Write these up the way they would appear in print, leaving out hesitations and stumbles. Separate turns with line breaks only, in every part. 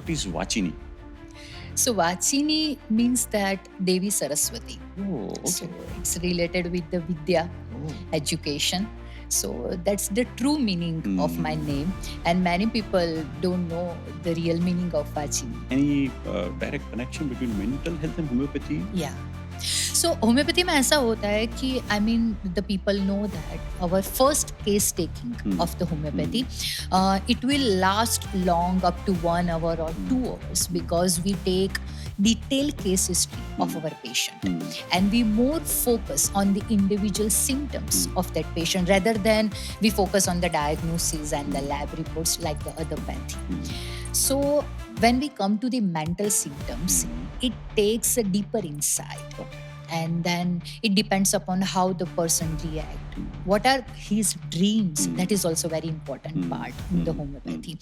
what is Vachini?
So Vachini means that Devi Saraswati.
Oh, okay.
So it's related with the Vidya, education. So that's the true meaning of my name. And many people don't know the real meaning of Vachini.
Any direct connection between mental health and homeopathy?
Yeah. So homeopathy में ऐसा होता है कि I mean the people know that our first case taking of the homeopathy it will last long up to 1 hour or 2 hours because we take detailed case history of our patient and we more focus on the individual symptoms of that patient rather than we focus on the diagnosis and the lab reports like the other pathy. So when we come to the mental symptoms, it takes a deeper insight. And then it depends upon how the person react. What are his dreams? That is also very important part in the homeopathy.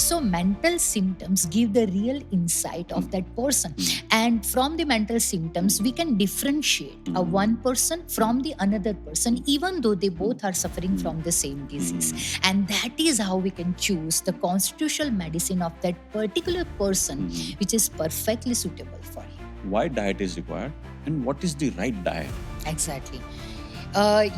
So mental symptoms give the real insight of that person. And from the mental symptoms, we can differentiate a one person from the another person, even though they both are suffering from the same disease. And that is how we can choose the constitutional medicine of that particular person, which is perfectly suitable for him.
Why diet is required? And what is the right diet?
Exactly.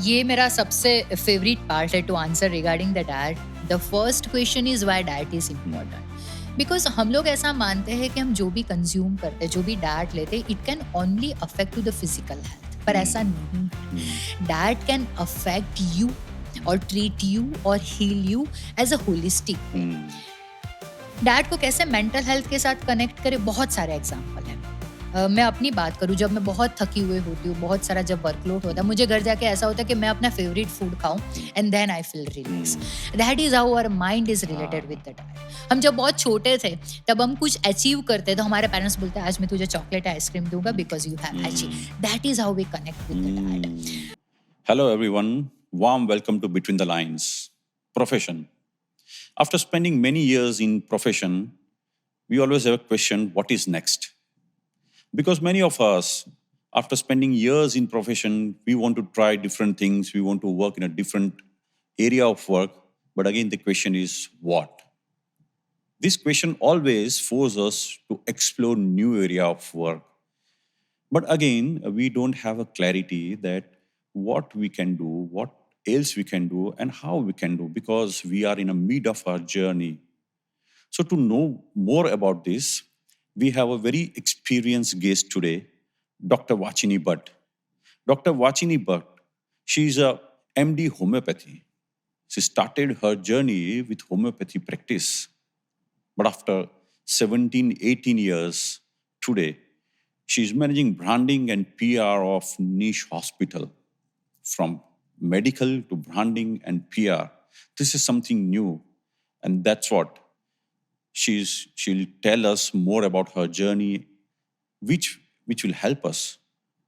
ये मेरा सबसे favourite part है to answer regarding the diet. The first question is why diet is important. Because हम लोग ऐसा मानते हैं कि हम जो भी कंज्यूम करते हैं, जो भी डाइट लेते हैं, it can only affect to the physical health. पर ऐसा नहीं. डाइट कैन अफेक्ट यू और ट्रीट यू और heal you as a holistic. Diet को कैसे मेंटल हेल्थ के साथ कनेक्ट करें, बहुत सारे एग्जाम्पल हैं. मैं अपनी बात करूं, जब मैं बहुत थकी हुई होती हूँ, बहुत सारा जब वर्कलोड होता है, मुझे घर जाके ऐसा होता है कि मैं अपना फेवरेट फूड खाऊं and then I feel relax. That is how our mind is related with the diet. हम जब बहुत छोटे थे तब हम कुछ अचीव करते तो हमारे पेरेंट्स बोलते हैं आज मैं तुझे चॉकलेट आइसक्रीम दूंगा because you have achieve. That is how we connect with the diet.
Hello everyone, warm welcome to Between the Lines. Profession. After spending many years in profession, we always have a question, what is next? Because many of us, after spending years in profession, we want to try different things, we want to work in a different area of work, but again the question is what? This question always forces us to explore new area of work. But again, we don't have a clarity that what we can do, what else we can do, and how we can do, because we are in the mid of our journey. So to know more about this, we have a very experienced guest today, Dr. Vachini Bhatt. Dr. Vachini Bhatt, she is a MD Homeopathy. She started her journey with homeopathy practice. But after 17, 18 years, today, she is managing branding and PR of niche hospital. From medical to branding and PR, this is something new. And that's what she'll tell us more about her journey, which will help us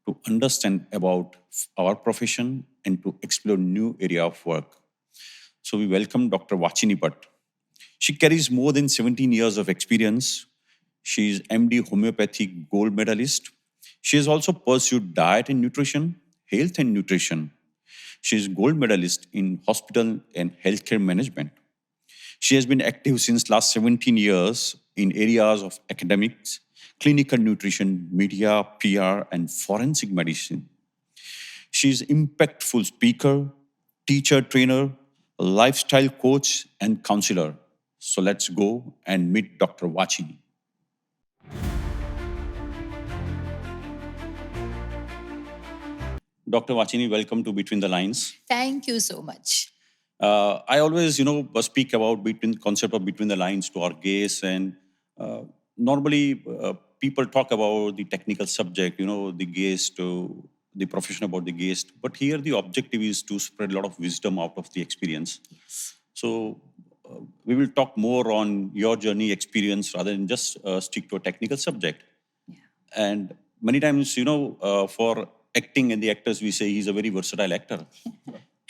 to understand about our profession and to explore new area of work. So we welcome Dr. Vachini Bhatt. She carries more than 17 years of experience. She is MD Homeopathy gold medalist. She has also pursued diet and nutrition, health and nutrition. She is gold medalist in hospital and healthcare management. She has been active since last 17 years in areas of academics, clinical nutrition, media, PR, and forensic medicine. She is impactful speaker, teacher, trainer, lifestyle coach, and counselor. So let's go and meet Dr. Vachini. Dr. Vachini, welcome to Between the Lines.
Thank you so much.
I always, speak about concept of between the lines to our guests, and normally people talk about the technical subject, the guest, the profession about the guest. But here the objective is to spread a lot of wisdom out of the experience.
Yes.
So we will talk more on your journey experience rather than just stick to a technical subject.
Yeah.
And many times, for acting and the actors, we say he's a very versatile actor.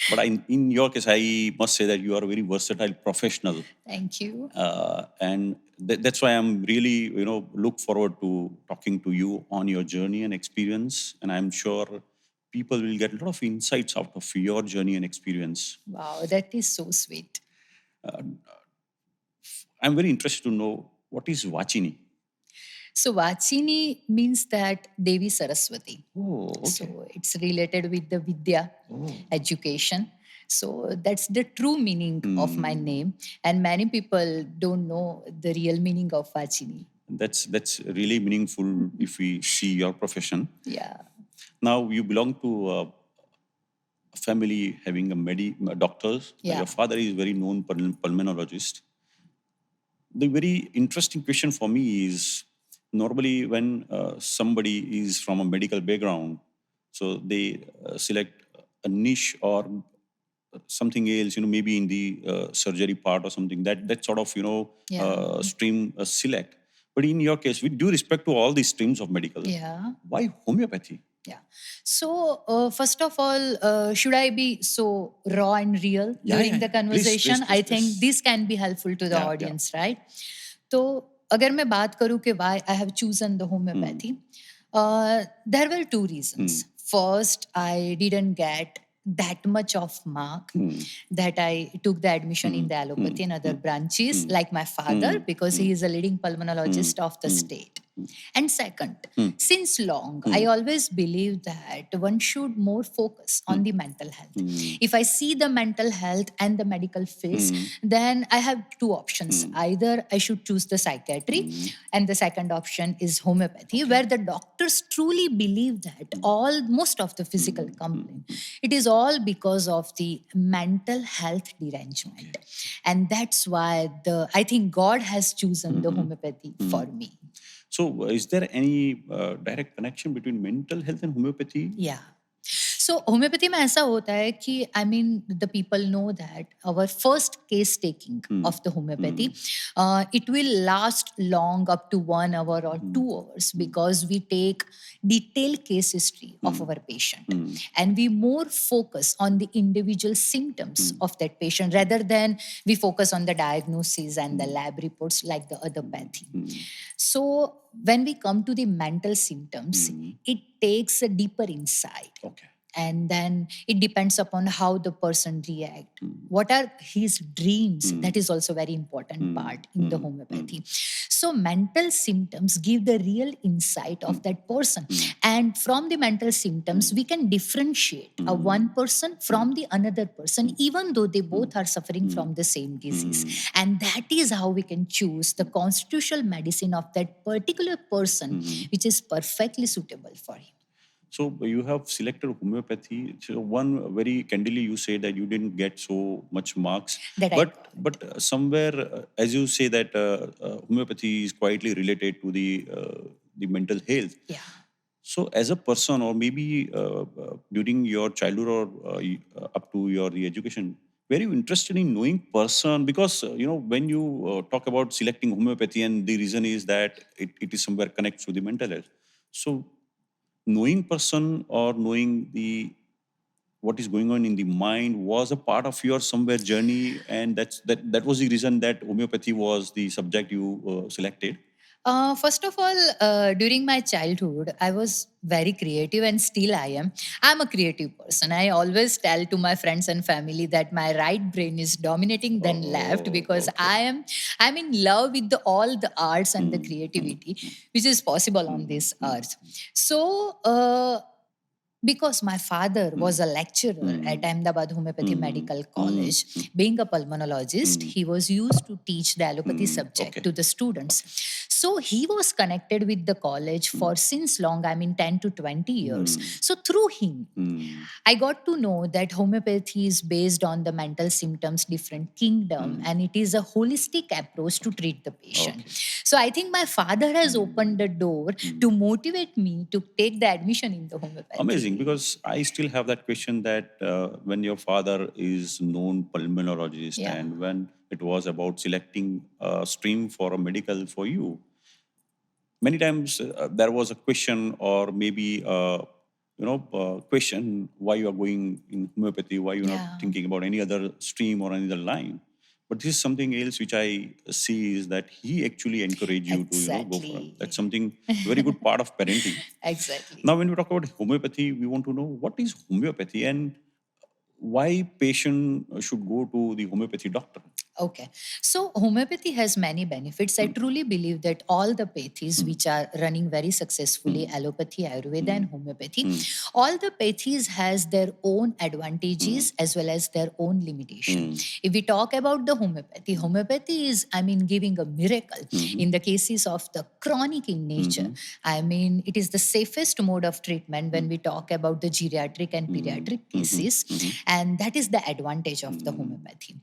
But in your case, I must say that you are a very versatile professional.
Thank you.
And that's why I'm really, look forward to talking to you on your journey and experience. And I'm sure people will get a lot of insights out of your journey and experience.
Wow, that is so sweet.
I'm very interested to know what is Vachini?
So Vachini means that Devi Saraswati.
Oh, okay.
So it's related with the Vidya,
Oh.
education. So that's the true meaning of my name. And many people don't know the real meaning of Vachini.
That's really meaningful if we see your profession.
Yeah.
Now you belong to a family having a doctors.
Yeah.
Your father is very known pulmonologist. The very interesting question for me is normally when somebody is from a medical background, so they select a niche or something else, maybe in the surgery part or something that sort of
Yeah.
stream select. But in your case, with due respect to all these streams of medical,
Yeah.
why homeopathy?
Yeah. So, first of all, should I be so raw and real during the conversation?
Please,
I think this can be helpful to the
Yeah,
audience, right? So, अगर मैं बात करूँ कि why I have chosen the homeopathy, there were two reasons. First, I didn't get that much of mark that I took the admission in the allopathy and other branches, like my father, because he is a leading pulmonologist of the state. And second, since long, I always believe that one should more focus on the mental health. If I see the mental health and the medical fields, then I have two options. Either I should choose the psychiatry, and the second option is homeopathy, where the doctors truly believe that most of the physical complaint, it is all because of the mental health derangement. And that's why I think God has chosen the homeopathy for me.
So, is there any direct connection between mental health and homeopathy?
Yeah. So homeopathy में ऐसा होता है कि I mean the people know that our first case taking of the homeopathy it will last long up to 1 hour or 2 hours because we take detailed case history of our patient and we more focus on the individual symptoms of that patient rather than we focus on the diagnosis and the lab reports like the other pathy. So when we come to the mental symptoms, it takes a deeper insight.
Okay.
And then it depends upon how the person react. What are his dreams? That is also very important part in the homeopathy. So mental symptoms give the real insight of that person. And from the mental symptoms, we can differentiate a one person from the another person, even though they both are suffering from the same disease. And that is how we can choose the constitutional medicine of that particular person, which is perfectly suitable for him.
So you have selected homeopathy. So one very candidly, you say that you didn't get so much marks. But somewhere, as you say that homeopathy is quietly related to the mental health.
Yeah.
So as a person, or maybe during your childhood or up to the education, were you interested in knowing person? Because when you talk about selecting homeopathy, and the reason is that it is somewhere connects to the mental health. So knowing person or knowing what is going on in the mind was a part of your somewhere journey, and that was the reason that homeopathy was the subject you selected.
First of all, during my childhood, I was very creative and still I am. I'm a creative person. I always tell to my friends and family that my right brain is dominating than left because I'm in love with all the arts and the creativity which is possible on this earth. So, because my father was a lecturer at Ahmedabad Homeopathy Medical College, being a pulmonologist, he was used to teach the allopathy subject to the students. So he was connected with the college for since long, 10 to 20 years. So through him, I got to know that homeopathy is based on the mental symptoms, different kingdom, and it is a holistic approach to treat the patient. So I think my father has opened the door to motivate me to take the admission in the homeopathy.
Amazing, because I still have that question that when your father is known pulmonologist and when it was about selecting a stream for a medical for you, many times there was a question or maybe question why you are going in homeopathy, why you're not thinking about any other stream or any other line. But this is something else which I see is that he actually encouraged you to go for it. That's something very good part of parenting.
Exactly.
Now, when we talk about homeopathy, we want to know what is homeopathy and why patient should go to the homeopathy doctor.
Okay. So homeopathy has many benefits. I truly believe that all the pathies which are running very successfully, allopathy, Ayurveda, and homeopathy, all the pathies has their own advantages as well as their own limitation. If we talk about the homeopathy is, giving a miracle in the cases of the chronic in nature. It is the safest mode of treatment when we talk about the geriatric and pediatric cases, and that is the advantage of the homeopathy.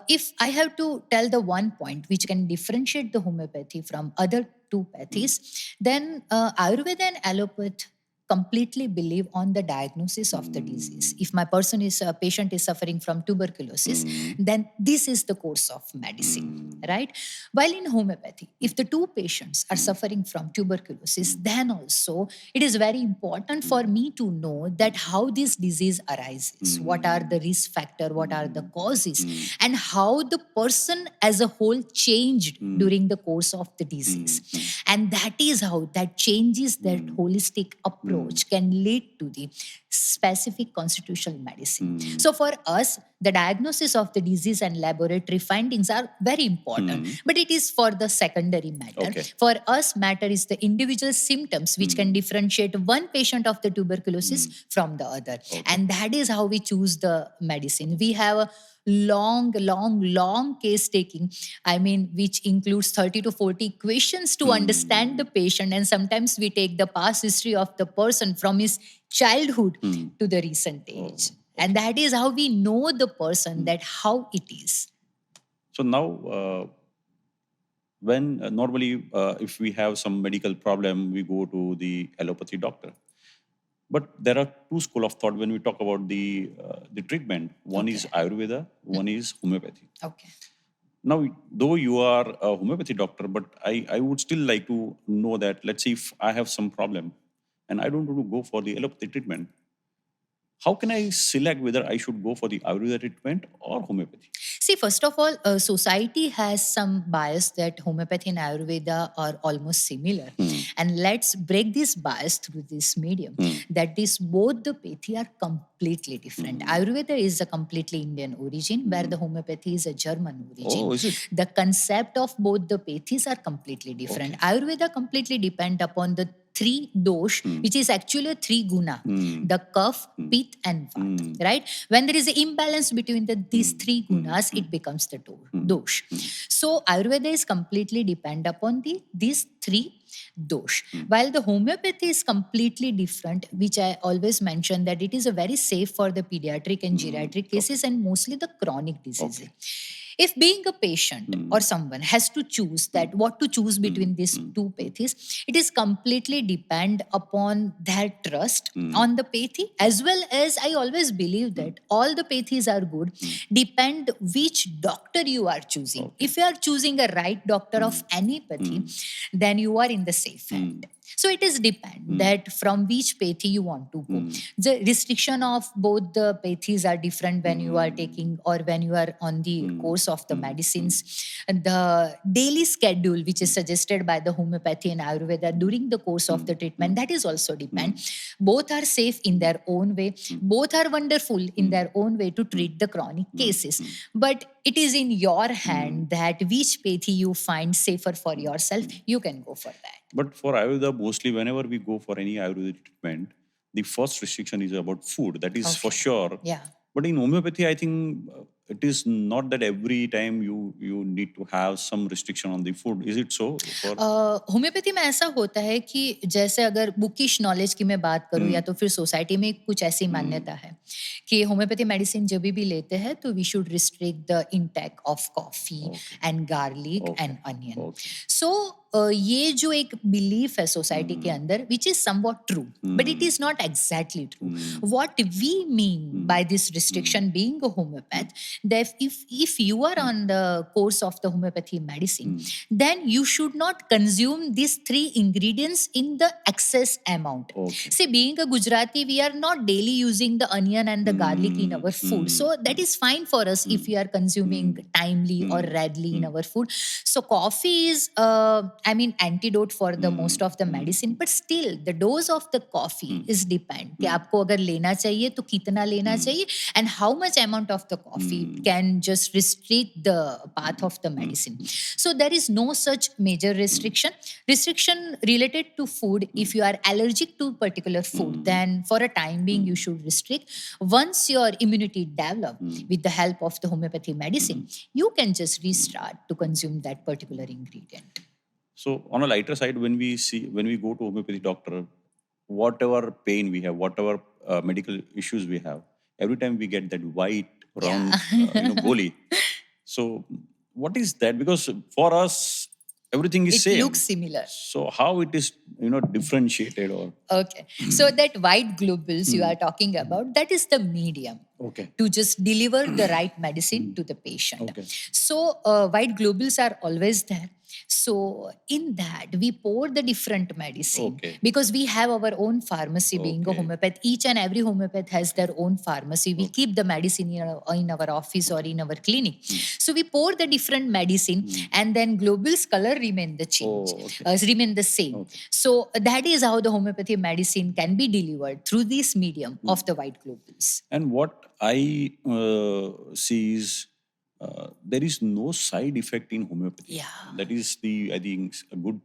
If I have to tell the one point which can differentiate the homeopathy from other two pathies, then Ayurveda and allopath completely believe on the diagnosis of the disease. If my patient is suffering from tuberculosis, then this is the course of medicine, right? While in homeopathy, if the two patients are suffering from tuberculosis, then also it is very important for me to know that how this disease arises, what are the risk factor, what are the causes, and how the person as a whole changed during the course of the disease. And that is how that changes, that holistic approach can lead to the specific constitutional medicine. So for us, the diagnosis of the disease and laboratory findings are very important, but it is for the secondary matter.
Okay.
For us, matter is the individual symptoms which can differentiate one patient of the tuberculosis from the other. And that is how we choose the medicine. We have a long case taking, which includes 30 to 40 questions to understand the patient. And sometimes we take the past history of the person from his childhood to the recent age. And that is how we know the person, that how it is.
So now, when normally if we have some medical problem, we go to the allopathy doctor. But there are two school of thought when we talk about the treatment. One is Ayurveda, one is homeopathy.
Okay.
Now, though you are a homeopathy doctor, but I would still like to know that, let's say if I have some problem and I don't want to go for the allopathy treatment, how can I select whether I should go for the Ayurveda treatment or homeopathy?
See, first of all, society has some bias that homeopathy and Ayurveda are almost similar. And let's break this bias through this medium. That is, both the pathy are completely different. Ayurveda is a completely Indian origin, where the homeopathy is a German origin.
Oh, is it?
The concept of both the pathis are completely different. Ayurveda completely depend upon the three dosh, which is actually a three guna, the kapha, pith, and vata, right? When there is an imbalance between these three gunas, it becomes the dosh. So Ayurveda is completely depend upon these three dosh. While the homeopathy is completely different, which I always mention that it is a very safe for the pediatric and geriatric cases and mostly the chronic diseases. If being a patient or someone has to choose that what to choose between these two pathis, it is completely depend upon their trust on the pathy, as well as I always believe that all the pathis are good, depend which doctor you are choosing. If you are choosing a right doctor of any pathy, then you are in the safe hand. So it is depend that from which pathy you want to go. The restriction of both the pathis are different when you are taking or when you are on the course of the medicines. The daily schedule which is suggested by the homeopathy and Ayurveda during the course of the treatment, that is also depend. Both are safe in their own way. Both are wonderful in their own way to treat the chronic cases. But it is in your hand that which pathy you find safer for yourself, you can go for that.
But for Ayurveda, mostly whenever we go for any Ayurvedic treatment, the first restriction is about food. That is for sure.
Yeah.
But in homeopathy, I think it is not that every time you need to have some restriction on the food. Is it so?
Homeopathy में ऐसा होता है कि जैसे अगर bookish knowledge की मैं बात करूं या तो फिर सोसाइटी में कुछ ऐसी मान्यता है कि होम्योपैथी मेडिसिन जब भी लेते हैं तो we should restrict the intake of coffee and garlic and onion. So ये जो एक बिलीफ है सोसाइटी के अंदर which is somewhat true but it is not exactly true. What we mean by this restriction being a homeopath, that if you are on the course of the homeopathy medicine, then you should not consume these three ingredients in the excess amount. See, being a Gujarati, we are not daily using the onion and the garlic in our food, so that is fine for us if we are consuming timely or readily in our food. So coffee is antidote for the most of the medicine, but still the dose of the coffee is depend कि आपको अगर लेना चाहिए तो कितना लेना चाहिए and how much amount of the coffee can just restrict the path of the medicine. So there is no such major restriction. Restriction related to food, if you are allergic to particular food, then for a time being you should restrict. Once your immunity develop with the help of the homeopathy medicine, you can just restart to consume that particular ingredient.
So on a lighter side, when we go to homeopathy doctor, whatever pain we have, whatever medical issues we have, every time we get that white round goli. So what is that? Because for us everything is
It
same.
looks similar.
So how it is differentiated or?
Okay. So that white globules you are talking about, that is the medium.
Okay.
To just deliver the right medicine to the patient.
Okay.
So white globules are always there. So in that we pour the different medicine.
Okay.
Because we have our own pharmacy. Being a
Okay.
homeopath, each and every homeopath has their own pharmacy. We keep the medicine in our office or in our clinic. So we pour the different medicine and then globules color remain the change, remain the same.
Okay.
So that is how the homeopathy medicine can be delivered, through this medium of the white globules.
And what I see is there is no side effect in homeopathy.
Yeah.
That is I think, a good,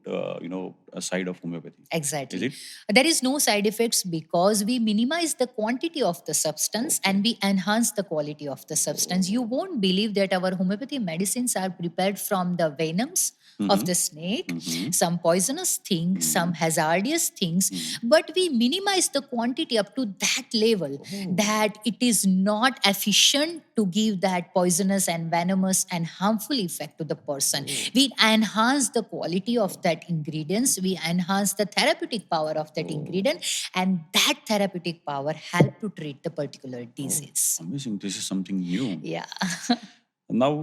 a side of homeopathy.
Exactly.
Is it?
There is no side effects because we minimize the quantity of the substance and we enhance the quality of the substance. You won't believe that our homeopathy medicines are prepared from the venoms of the snake, some poisonous things, some hazardous things, but we minimize the quantity up to that level that it is not efficient to give that poisonous and venomous and harmful effect to the person. We enhance the quality of that ingredients, we enhance the therapeutic power of that ingredient, and that therapeutic power help to treat the particular disease.
Amazing. This is something new.
Yeah.
Now,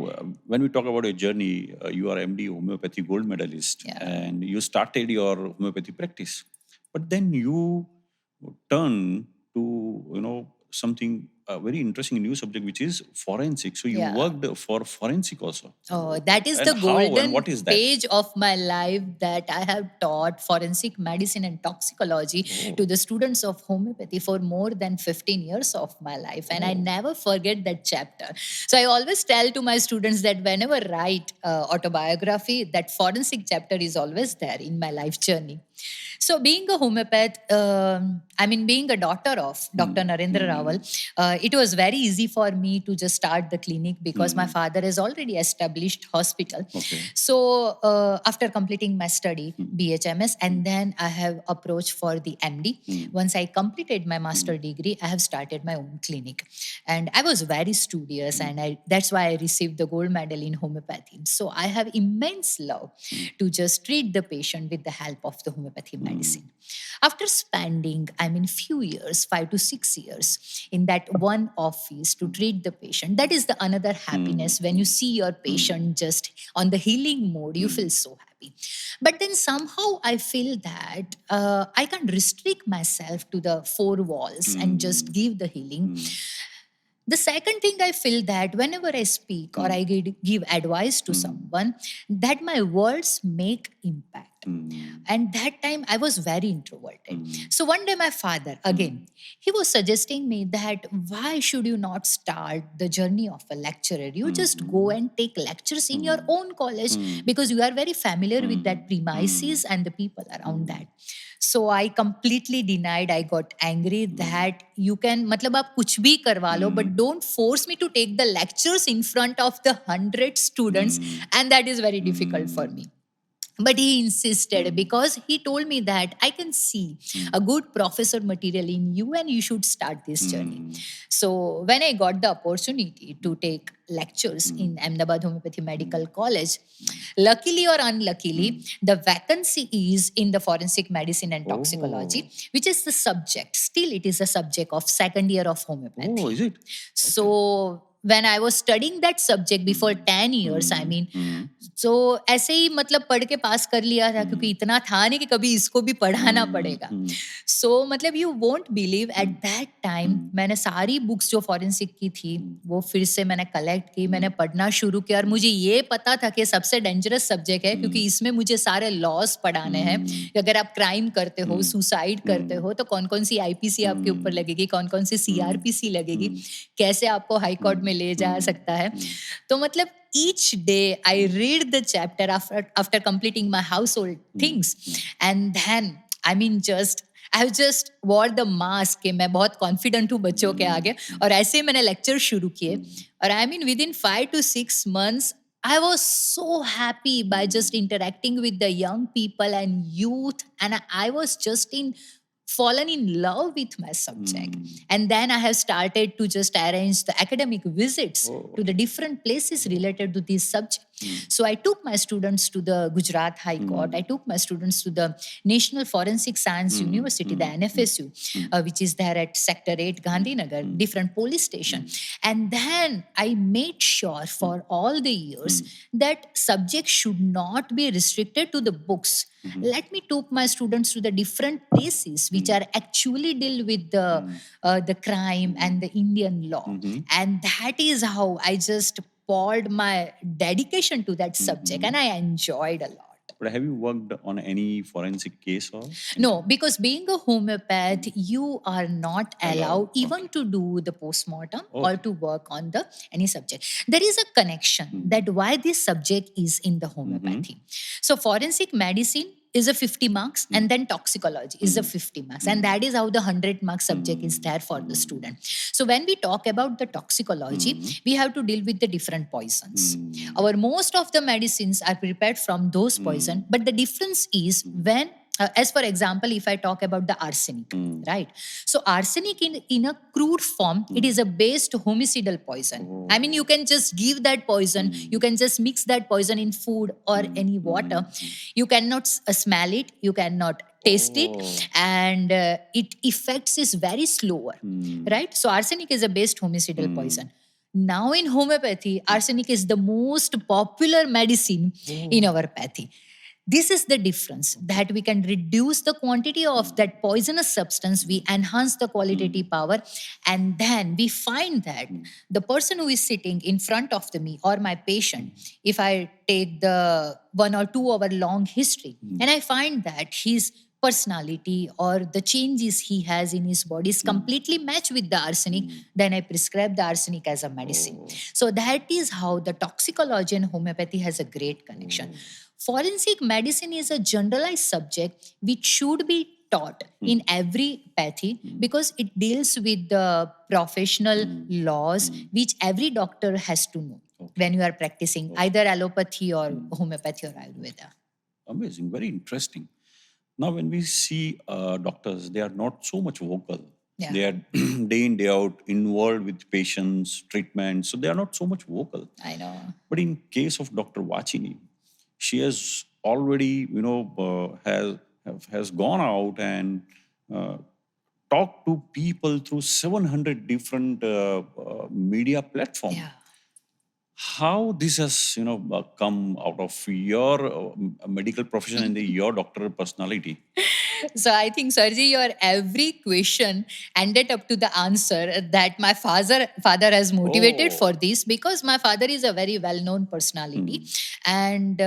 when we talk about your journey, you are MD Homeopathy Gold Medalist, and you started your homeopathy practice. But then you turn to, something very interesting new subject, which is forensic. So you worked for forensic also.
Oh, that is
And
the
how and
golden
what is that?
page of my life, that I have taught forensic medicine and toxicology to the students of homeopathy for more than 15 years of my life. And I never forget that chapter. So I always tell to my students that whenever I write autobiography, that forensic chapter is always there in my life journey. So being a homeopath, being a daughter of Dr. Narendra Rawal, it was very easy for me to just start the clinic because my father has already established hospital.
Okay.
So after completing my study, BHMS, and then I have approached for the MD. Once I completed my master degree, I have started my own clinic. And I was very studious, and that's why I received the gold medal in homeopathy. So I have immense love to just treat the patient with the help of the homeopathy medicine. After spending, few years, 5 to 6 years, in that one office to treat the patient, that is the another happiness. When you see your patient just on the healing mode, you feel so happy. But then somehow I feel that I can't restrict myself to the four walls and just give the healing. The second thing I feel that whenever I speak or I give advice to someone, that my words make impact. And that time I was very introverted. So one day my father, again, he was suggesting me that why should you not start the journey of a lecturer? You just go and take lectures in your own college because you are very familiar with that premises and the people around that. So I completely denied. I got angry that you can, matlab aap kuch bhi karwa lo, but don't force me to take the lectures in front of the 100 students. And that is very difficult for me. But he insisted because he told me that I can see a good professor material in you and you should start this journey. So when I got the opportunity to take lectures in Ahmedabad Homeopathy Medical College, luckily or unluckily, the vacancy is in the forensic medicine and toxicology, which is the subject. Still, it is a subject of second year of homeopathy.
Oh, is it?
So when I was studying that subject before 10 years, so ऐसे ही मतलब पढ़ के पास कर लिया था क्योंकि इतना था नहीं कि कभी इसको भी पढ़ाना पड़ेगा. So मतलब you won't believe at that time मैंने सारी बुक्स जो फॉरेंसिक की थी वो फिर से मैंने कलेक्ट की, मैंने पढ़ना शुरू किया और मुझे ये पता था कि सबसे डेंजरस सब्जेक्ट है क्योंकि इसमें मुझे सारे लॉज पढ़ाने हैं. अगर आप क्राइम करते हो, सुसाइड करते हो तो कौन कौन सी आईपीसी आपके ऊपर लगेगी, कौन कौन सी सीआरपीसी लगेगी, कैसे आपको हाई कोर्ट में ले जा सकता है. तो मतलब each day I read the chapter after completing my household things, and then I mean just I have just wore the mask कि मैं बहुत confident हूँ बच्चों के आगे, और ऐसे ही मैंने lecture शुरू किए, और I mean within 5 to 6 months I was so happy by just interacting with the young people and youth, and I was just fallen in love with my subject. And then I have started to just arrange the academic visits to the different places related to this subject. So I took my students to the Gujarat High Court. I took my students to the National Forensic Science University, the NFSU, which is there at Sector 8, Gandhinagar, different police station. And then I made sure for all the years that subject should not be restricted to the books. Let me took my students to the different places which are actually deal with the crime and the Indian law. And that is how I just poured my dedication to that subject, and I enjoyed a lot.
But have you worked on any forensic case or?
No, because being a homeopath, you are not allowed even to do the postmortem or to work on the any subject. There is a connection that why this subject is in the homeopathy. So forensic medicine is a 50 marks, and then toxicology is a 50 marks, and that is how the 100 mark subject is there for the student. So when we talk about the toxicology, we have to deal with the different poisons. Our most of the medicines are prepared from those poison, but the difference is when as for example, if I talk about the arsenic, right? So arsenic in a crude form, it is a based homicidal poison. I mean, you can just give that poison, you can just mix that poison in food or any water. You cannot smell it, you cannot taste it, and it effects is very slower, right? So arsenic is a based homicidal poison. Now in homeopathy, arsenic is the most popular medicine in our pathy. This is the difference, that we can reduce the quantity of that poisonous substance, we enhance the qualitative power, and then we find that the person who is sitting in front of me or my patient, if I take the 1 or 2 hour long history, and I find that his personality or the changes he has in his body is completely matched with the arsenic, then I prescribe the arsenic as a medicine. So that is how the toxicology and homeopathy has a great connection. Forensic medicine is a generalized subject which should be taught in every pathy, because it deals with the professional laws which every doctor has to know when you are practicing either allopathy or homeopathy or Ayurveda.
Amazing, very interesting. Now, when we see doctors, they are not so much vocal.
Yeah.
They are day in, day out involved with patients, treatment. So they are not so much vocal.
I know.
But in case of Dr. Vachini, she has already, has gone out and talked to people through 700 different media platforms.
Yeah.
How this has, come out of your medical profession and your doctoral personality?
So I think, Sarji, your every question ended up to the answer that my father has motivated for this, because my father is a very well-known personality. And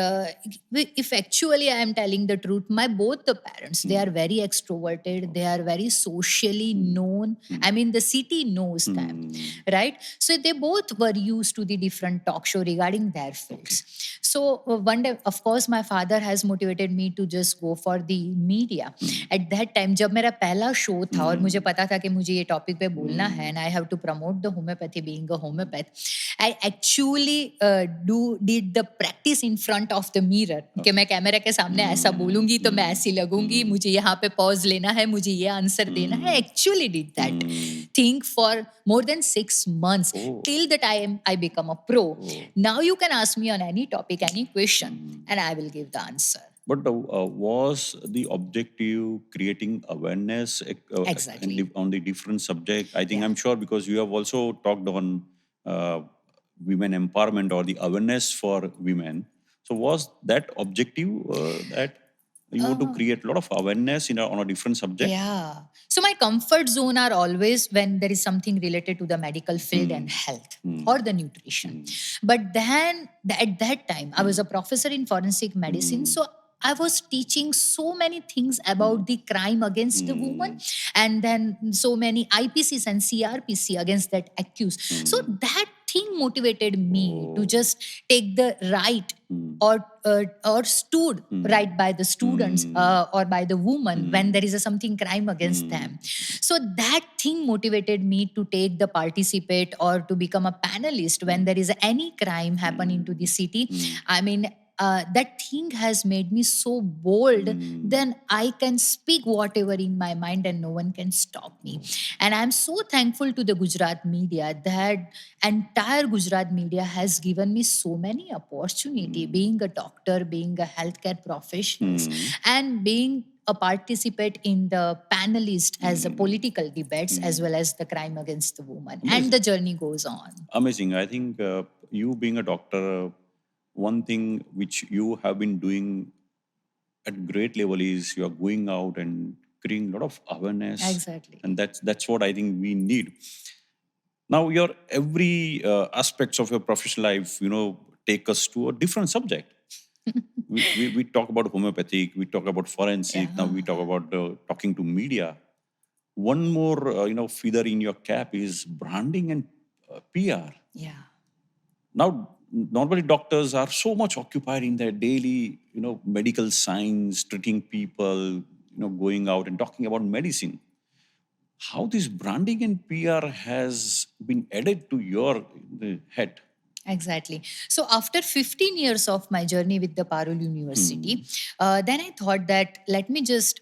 if actually I am telling the truth, my both the parents, they are very extroverted. They are very socially known. I mean, the city knows them, right? So they both were used to the different talk show regarding their fields. So one day, of course, my father has motivated me to just go for the media. At that time, जब मेरा पहला show था और मुझे पता था कि मुझे ये टॉपिक पे बोलना है, and I have to promote the homeopathy being a homeopath, I actually did the practice in front of the mirror कि मैं कैमरा के सामने ऐसा बोलूंगी तो मैं ऐसी लगूंगी, मुझे यहाँ पे पॉज लेना है, मुझे ये आंसर देना है. I actually did that thing for more than 6 months till the time I become a pro. Now you can ask me on any topic, any question, and I will give the answer.
But was the objective creating awareness
Exactly.
on the different subject? I think I'm sure, because you have also talked on women empowerment or the awareness for women. So was that objective that you want to create a lot of awareness on a different subject?
Yeah. So my comfort zone are always when there is something related to the medical field and health or the nutrition. But then at that time, I was a professor in forensic medicine. So I was teaching so many things about the crime against the woman, and then so many IPCs and CRPC against that accused. So that thing motivated me to just take the right or stood right by the students or by the woman when there is a something crime against them. So that thing motivated me to take the participate or to become a panelist when there is any crime happen into the city. I mean, that thing has made me so bold. Then I can speak whatever in my mind and no one can stop me. And I'm so thankful to the Gujarat media that entire Gujarat media has given me so many opportunity, being a doctor, being a healthcare professionals, and being a participate in the panelist as a political debates as well as the crime against the woman. And the journey goes on.
Amazing. I think you being a doctor, one thing which you have been doing at great level is you are going out and creating a lot of awareness.
Exactly.
And that's what I think we need. Now, your every aspects of your professional life, take us to a different subject. we talk about homeopathic, we talk about forensic, now we talk about talking to media. One more, feather in your cap is branding and PR.
Yeah.
Now, normally doctors are so much occupied in their daily, medical science, treating people, going out and talking about medicine. How this branding and PR has been added to your head?
Exactly. So after 15 years of my journey with the Parul University, then I thought that let me just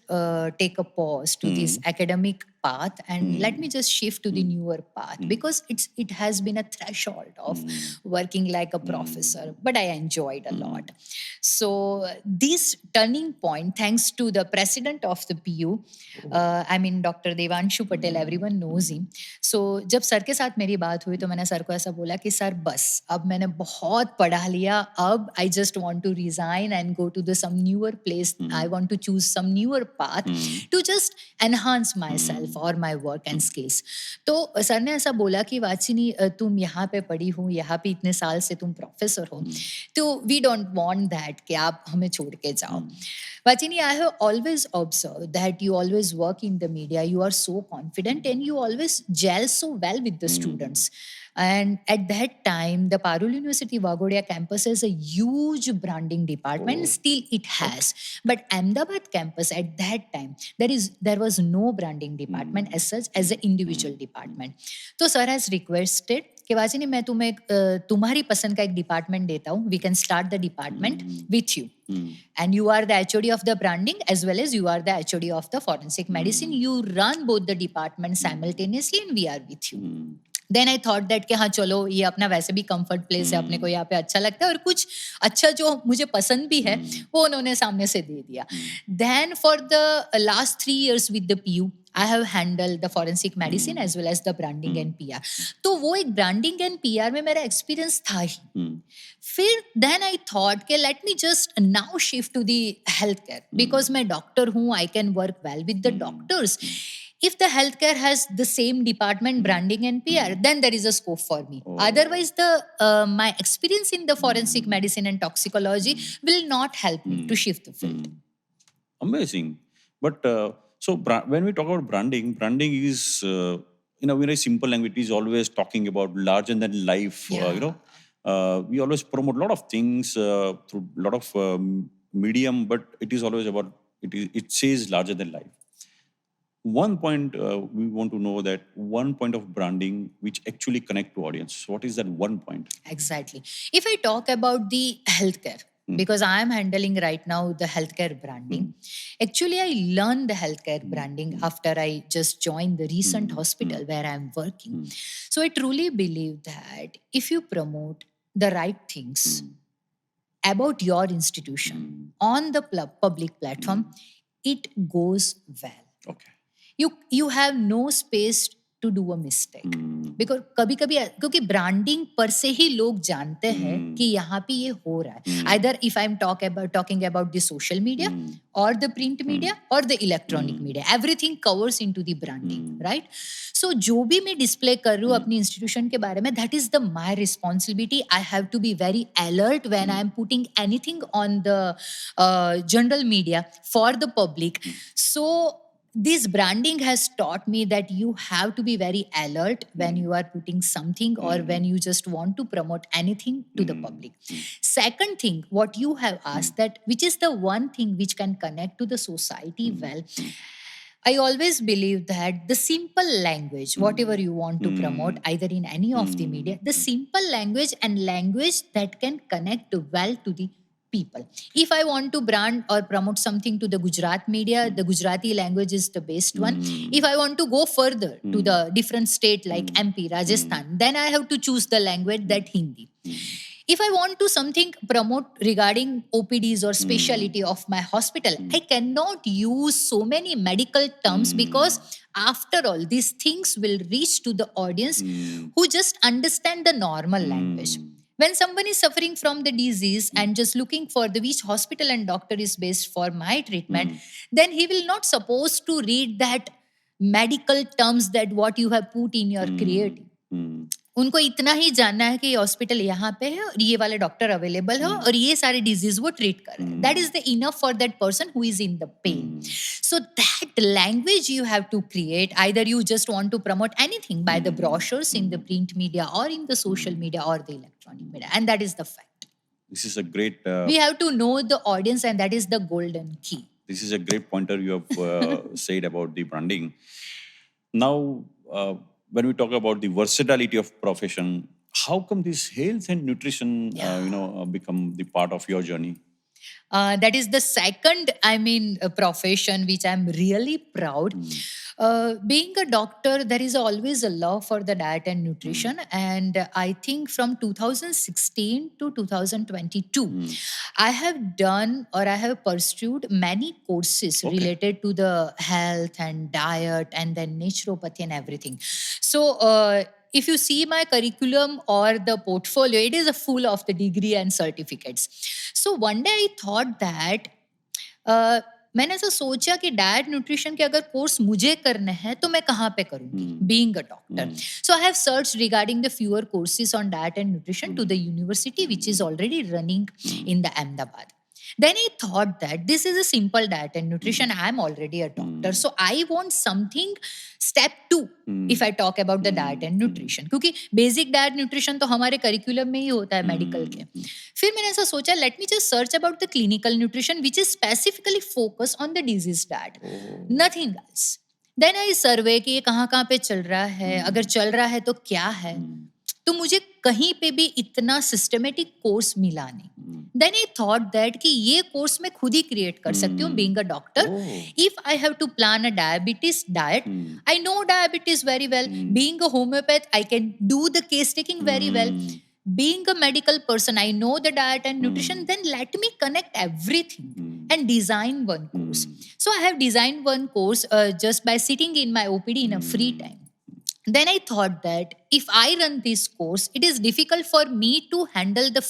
take a pause to this academic path and let me just shift to the newer path because it has been a threshold of working like a professor, but I enjoyed a lot. So this turning point, thanks to the president of the PU, I mean Dr. Devanshu Patel, everyone knows him. So जब sir के साथ मेरी बात हुई तो मैंने sir को ऐसा बोला कि सर बस अब मैंने बहुत पढ़ा लिया, अब I just want to resign and go to the some newer place. I want to choose some newer path to just enhance myself or my work and skills. तो सर ने ऐसा बोला कि वाचिनी तुम यहाँ पे पढ़ी हो, यहाँ पे इतने साल से तुम प्रोफेसर हो, तो we don't want that कि आप हमें छोड़ के जाओ. Vachini, I have always observed that you always work in the media, you are so confident and you always gel so well with the students. And at that time, the Parul University Waghodia campus has a huge branding department. Still it has. But Ahmedabad campus at that time, there was no branding department as such as an individual department. So sir has requested कि वाचिनी मैं तुम्हें तुम्हारी पसंद का एक department देता हूँ. We can start the department with you. And you are the HOD of the branding as well as you are the HOD of the forensic medicine. You run both the departments simultaneously and we are with you. Then I thought that कि हाँ चलो ये अपना वैसे भी comfort place है, अपने को यहाँ पे अच्छा लगता है और कुछ अच्छा जो मुझे पसंद भी है वो उन्होंने सामने से दे दिया. Then for the last 3 years with the PU, I have handled the forensic medicine as well as the branding and PR. तो वो एक branding and PR में मेरा experience था ही. फिर then I thought कि let me just now shift to the healthcare because मैं doctor हूँ, I can work well with the doctors. If the healthcare has the same department, branding and PR, then there is a scope for me. Otherwise, my experience in the forensic medicine and toxicology will not help me to shift the field.
Amazing. But so when we talk about branding is, in a very simple language, it is always talking about larger than life.
Yeah.
We always promote a lot of things through a lot of medium, but it is always about, it says larger than life. One point we want to know that one point of branding which actually connect to audience. What is that one point?
Exactly. If I talk about the healthcare, because I am handling right now the healthcare branding. Actually, I learned the healthcare branding after I just joined the recent hospital where I am working. So I truly believe that if you promote the right things about your institution on the public platform, it goes well.
Okay.
You have no space to do a mistake. Because कभी-कभी क्योंकि branding पर से ही लोग जानते हैं कि यहाँ पे ये हो रहा है. Either if I'm talking about the social media or the print media or the electronic media, everything covers into the branding, right? So जो भी मैं display कर रही हूँ अपनी institution के बारे में, that is my responsibility. I have to be very alert when I'm putting anything on the general media for the public. So this branding has taught me that you have to be very alert when you are putting something or when you just want to promote anything to the public. Second thing, what you have asked, that which is the one thing which can connect to the society well. I always believe that the simple language, whatever you want to promote, either in any of the media, the simple language and language that can connect well to the people. If I want to brand or promote something to the Gujarat media, the Gujarati language is the best one. If I want to go further to the different state like MP, Rajasthan, then I have to choose the language that Hindi. If I want to something promote regarding OPDs or specialty of my hospital, I cannot use so many medical terms because after all, these things will reach to the audience who just understand the normal language. When someone is suffering from the disease and just looking for the which hospital and doctor is best for my treatment, then he will not supposed to read that medical terms that what you have put in your creative. उनको इतना ही जानना है कि ये hospital यहाँ पे है और ये वाले डॉक्टर अवेलेबल है और ये सारे डिजीज वो ट्रीट कर रहे हैं. That is the enough for that person who is in the pain. So that language you have to create. Either you just want to promote anything by the brochures in the print media और in the social media और the electronic media, and that is the fact.
This is a great.
We have to know the audience, and that is the golden key.
This is a great pointer you have said about the branding. Now, when we talk about the versatility of profession, how come this health and nutrition, become the part of your journey?
That is the second, profession which I'm really proud. Being a doctor, there is always a love for the diet and nutrition. And I think from 2016 to 2022, I have done or I have pursued many courses related to the health and diet and then naturopathy and everything. So, if you see my curriculum or the portfolio, it is full of the degree and certificates. So one day I thought that मैंने ऐसा सोचा कि diet nutrition के अगर course मुझे करने हैं तो मैं कहाँ पे करूँगी, being a doctor. So I have search regarding the fewer courses on diet and nutrition to the university which is already running in the Ahmedabad. Then I thought that this is a simple diet and nutrition. I am already a doctor. So I want something step 2 if I talk about the diet and nutrition. क्योंकि basic diet nutrition तो हमारे curriculum में ही होता है medical के. फिर मैंने ऐसा सोचा, let me just search about the clinical nutrition which is specifically focused on the disease diet. Nothing else. Then I survey कि ये कहाँ पे चल रहा है, अगर चल रहा है तो क्या है. तो मुझे कहीं पे भी इतना सिस्टमेटिक कोर्स मिला नहीं. देन आई थॉट दैट कि ये कोर्स मैं खुद ही क्रिएट कर सकती हूँ being a doctor. If I have to plan a diabetes diet, I know diabetes very well. Being a homeopath, I can do the case taking very well. Being a medical person, I know the diet and nutrition. Then let me connect everything and design one course. So I have designed one course just by sitting in my OPD in a free time. Then I thought that if I run this course, it is difficult for me to handle the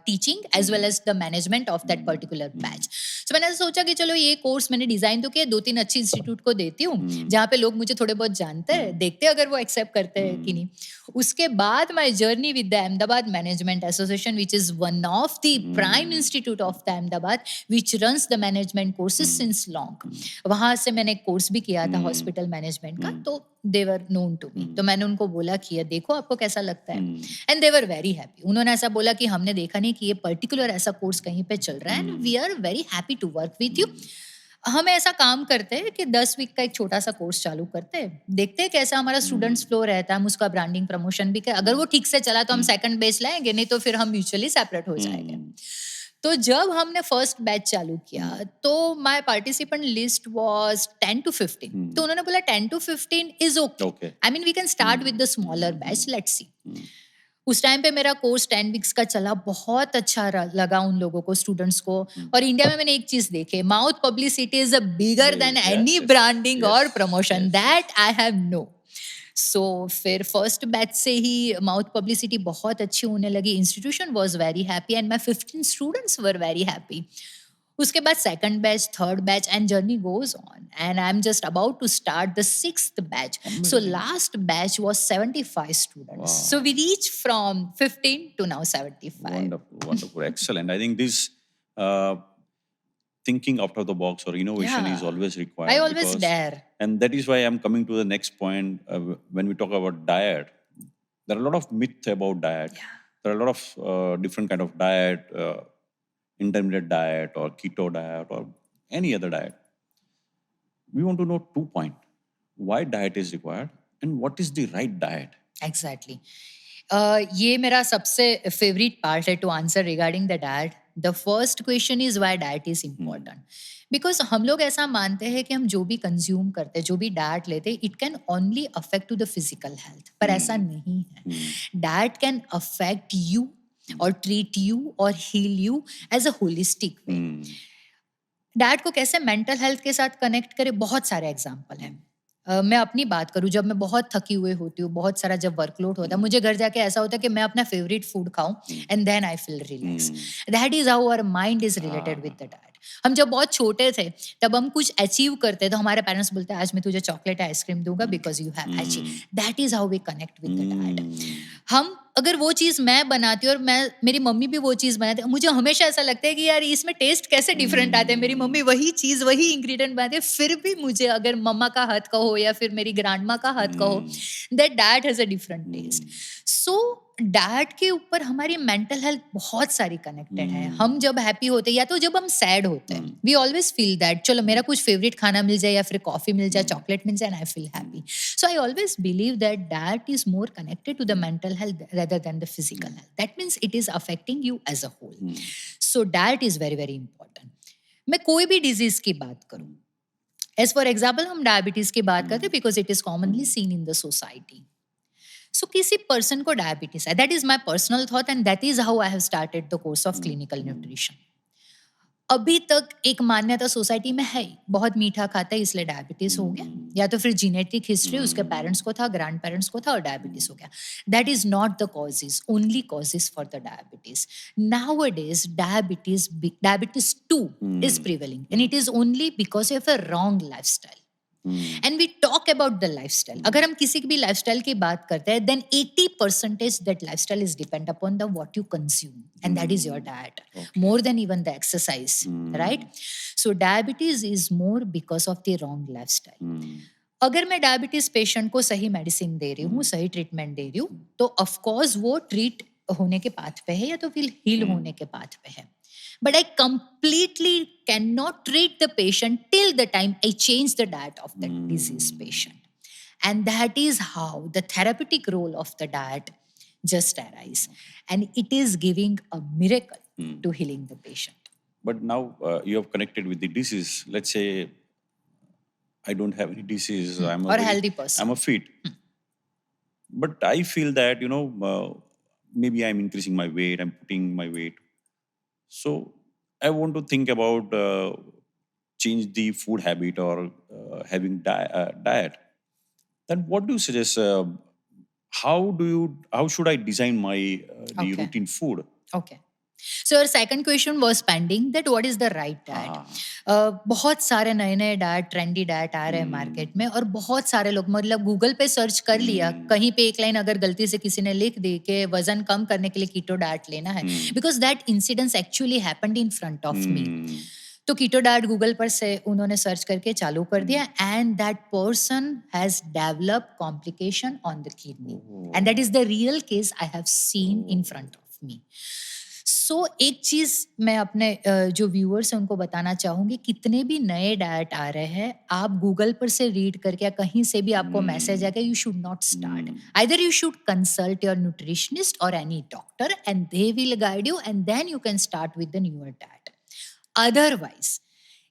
teaching as well as the management of that particular batch. So मैंने सोचा कि चलो ये course मैंने design तो किया, 2-3 अच्छी institute को देती हूँ जहाँ पे लोग मुझे थोड़े बहुत जानते हैं, देखते हैं अगर वो एक्सेप्ट करते हैं कि नहीं. उसके बाद my journey with the Ahmedabad management association which is one of the prime institute of the Ahmedabad which runs the management courses since long. वहां से मैंने कोर्स भी किया था हॉस्पिटल मैनेजमेंट का. तो they were known to me. तो मैंने उनको बोला कि ये देखो आपको कैसा लगता है. And they were very happy. उन्होंने ऐसा बोला कि हमने देखा नहीं कि ये पर्टिकुलर ऐसा कोर्स कहीं पे चल रहा है and we are very happy to work with you. हम ऐसा काम करते हैं कि 10 वीक का एक छोटा सा कोर्स चालू करते हैं, देखते हैं कैसा हमारा स्टूडेंट्स फ्लो रहता है, हम उसका ब्रांडिंग प्रमोशन भी करें. अगर वो ठीक से चला तो हम सेकंड बेच लाएंगे, नहीं तो फिर हम म्यूचुअली सेपरेट हो जाएंगे. तो जब हमने फर्स्ट बैच चालू किया तो my participant list was 10 to 15. तो उन्होंने बोला 10 to 15 is okay. I mean we can start with the smaller batch, let's see. उस टाइम पे मेरा कोर्स 10 वीक्स का चला, बहुत अच्छा लगा उन लोगों को, स्टूडेंट्स को. और इंडिया में मैंने एक चीज देखी, mouth publicity is bigger than any branding और promotion. That I have no. So फिर फर्स्ट बैच से ही माउथ पब्लिसिटी बहुत अच्छी होने लगी. Institution was very happy and my 15 students were very happy. उसके बाद second batch, third batch and journey goes on and I am just about to start the 6th batch. So last batch was 75 students. So we reach from 15 to now 75.
Wonderful, wonderful, excellent. I think this thinking out of the box or innovation is
Yeah.
always
I
required,
always
because,
dare.
and that is why I'm coming to the next point. When we talk about diet, there are a lot of myth about diet.
Yeah.
There are a lot of different kind of diet, intermittent diet or keto diet or any other diet. We want to know 2 point: why diet is required and what is the right diet.
Exactly. ये मेरा सबसे favourite part है to answer regarding the diet. The first question is why diet is important. Because हम लोग ऐसा मानते हैं कि हम जो भी कंज्यूम करते हैं, जो भी डाइट लेते हैं, it can only affect to the physical health. पर ऐसा नहीं है. डाइट कैन अफेक्ट यू और ट्रीट यू और heal you as a holistic way. Diet को कैसे मेंटल हेल्थ के साथ कनेक्ट करे, बहुत सारे एग्जाम्पल हैं. मैं अपनी बात करूं, जब मैं बहुत थकी हुई होती हूँ, बहुत सारा जब वर्कलोड होता है, मुझे घर जाके ऐसा होता है कि मैं अपना फेवरेट फूड खाऊं and then I feel relax. That is how our mind is related with the diet. हम जब बहुत छोटे थे तब हम कुछ अचीव करते तो हमारे पेरेंट्स बोलते हैं आज मैं तुझे चॉकलेट आइसक्रीम दूंगा because you have achieve. That is how we connect with the diet. हम अगर वो चीज मैं बनाती हूँ और मैं मेरी मम्मी भी वो चीज बनाती है, मुझे हमेशा ऐसा लगता है कि यार इसमें टेस्ट कैसे डिफरेंट आते हैं. मेरी मम्मी वही चीज वही इंग्रेडिएंट बनाती है, फिर भी मुझे अगर मम्मा का हाथ का हो या फिर मेरी ग्रैंडमा का हाथ का हो, that that has a different taste. So diet के ऊपर हमारी मेंटल हेल्थ बहुत सारी कनेक्टेड है. हम जब हैप्पी होते हैं या तो जब हम सैड होते हैं, वी ऑलवेज फील दैट चलो मेरा कुछ फेवरेट खाना मिल जाए या फिर कॉफी मिल जाए, चॉकलेट मिल जाए and I feel happy. So I always believe that diet is more connected to the mental health rather than the physical health. That means it is affecting you as a whole. So diet is very very important. मैं कोई भी disease की बात करूं, as for example हम diabetes की बात करते हैं because it is commonly seen in the society. So किसी पर्सन को डायबिटीज है, that is my personal thought and that is how I have started the course of clinical nutrition. अभी तक एक मान्यता सोसाइटी में है बहुत मीठा खाता है इसलिए डायबिटीज हो गया, या तो फिर जीनेटिक हिस्ट्री उसके पेरेंट्स को था, ग्रैंड पेरेंट्स को था और डायबिटीज हो गया. That is not the causes, only causes for the diabetes. Nowadays diabetes 2 is prevailing and it is only because of a wrong lifestyle. And we talk about the lifestyle. अगर हम किसी भी lifestyle की बात करते हैं, then 80% that lifestyle is depend upon the what you consume, and that is your diet, more than even the exercise, right? So diabetes is more because of the wrong lifestyle. अगर मैं diabetes patient को सही medicine दे रही हूँ, सही treatment दे रही हूँ, तो ऑफ कोर्स वो ट्रीट होने के पाथ पे है या तो फिर हील होने के पाथ पे है. But I completely cannot treat the patient till the time I change the diet of the diseased patient. And that is how the therapeutic role of the diet just arises. And it is giving a miracle to healing the patient.
But now you have connected with the disease. Let's say I don't have any disease. I'm
Or a healthy person.
I'm a fit. But I feel that, maybe I'm increasing my weight, I'm putting my weight. So I want to think about change the food habit or having diet. Then what do you suggest? How should I design my the
Okay.
routine food?
Okay. So your second question was pending, that what is the right diet. बहुत सारे नए नए diet, trendy diet आ रहे हैं market में और बहुत सारे लोग मतलब गूगल पे सर्च कर लिया, कहीं पे एक लाइन अगर गलती से किसी ने लिख दी कि वजन कम करने के लिए कीटो डाइट लेना है, because that incidence actually happened in front of मी. तो कीटो डाइट गूगल पर से उन्होंने सर्च करके चालू कर दिया and that person has developed complication on the kidney and that is the real case I have seen in front of me. So एक चीज मैं अपने जो व्यूअर्स हैं उनको बताना चाहूंगी, कितने भी नए डाइट आ रहे हैं, आप गूगल पर से रीड करके या कहीं से भी आपको मैसेज आएगा, you should not start. Either you should consult your nutritionist और any doctor and they will guide you and then you can start with the newer diet. Otherwise,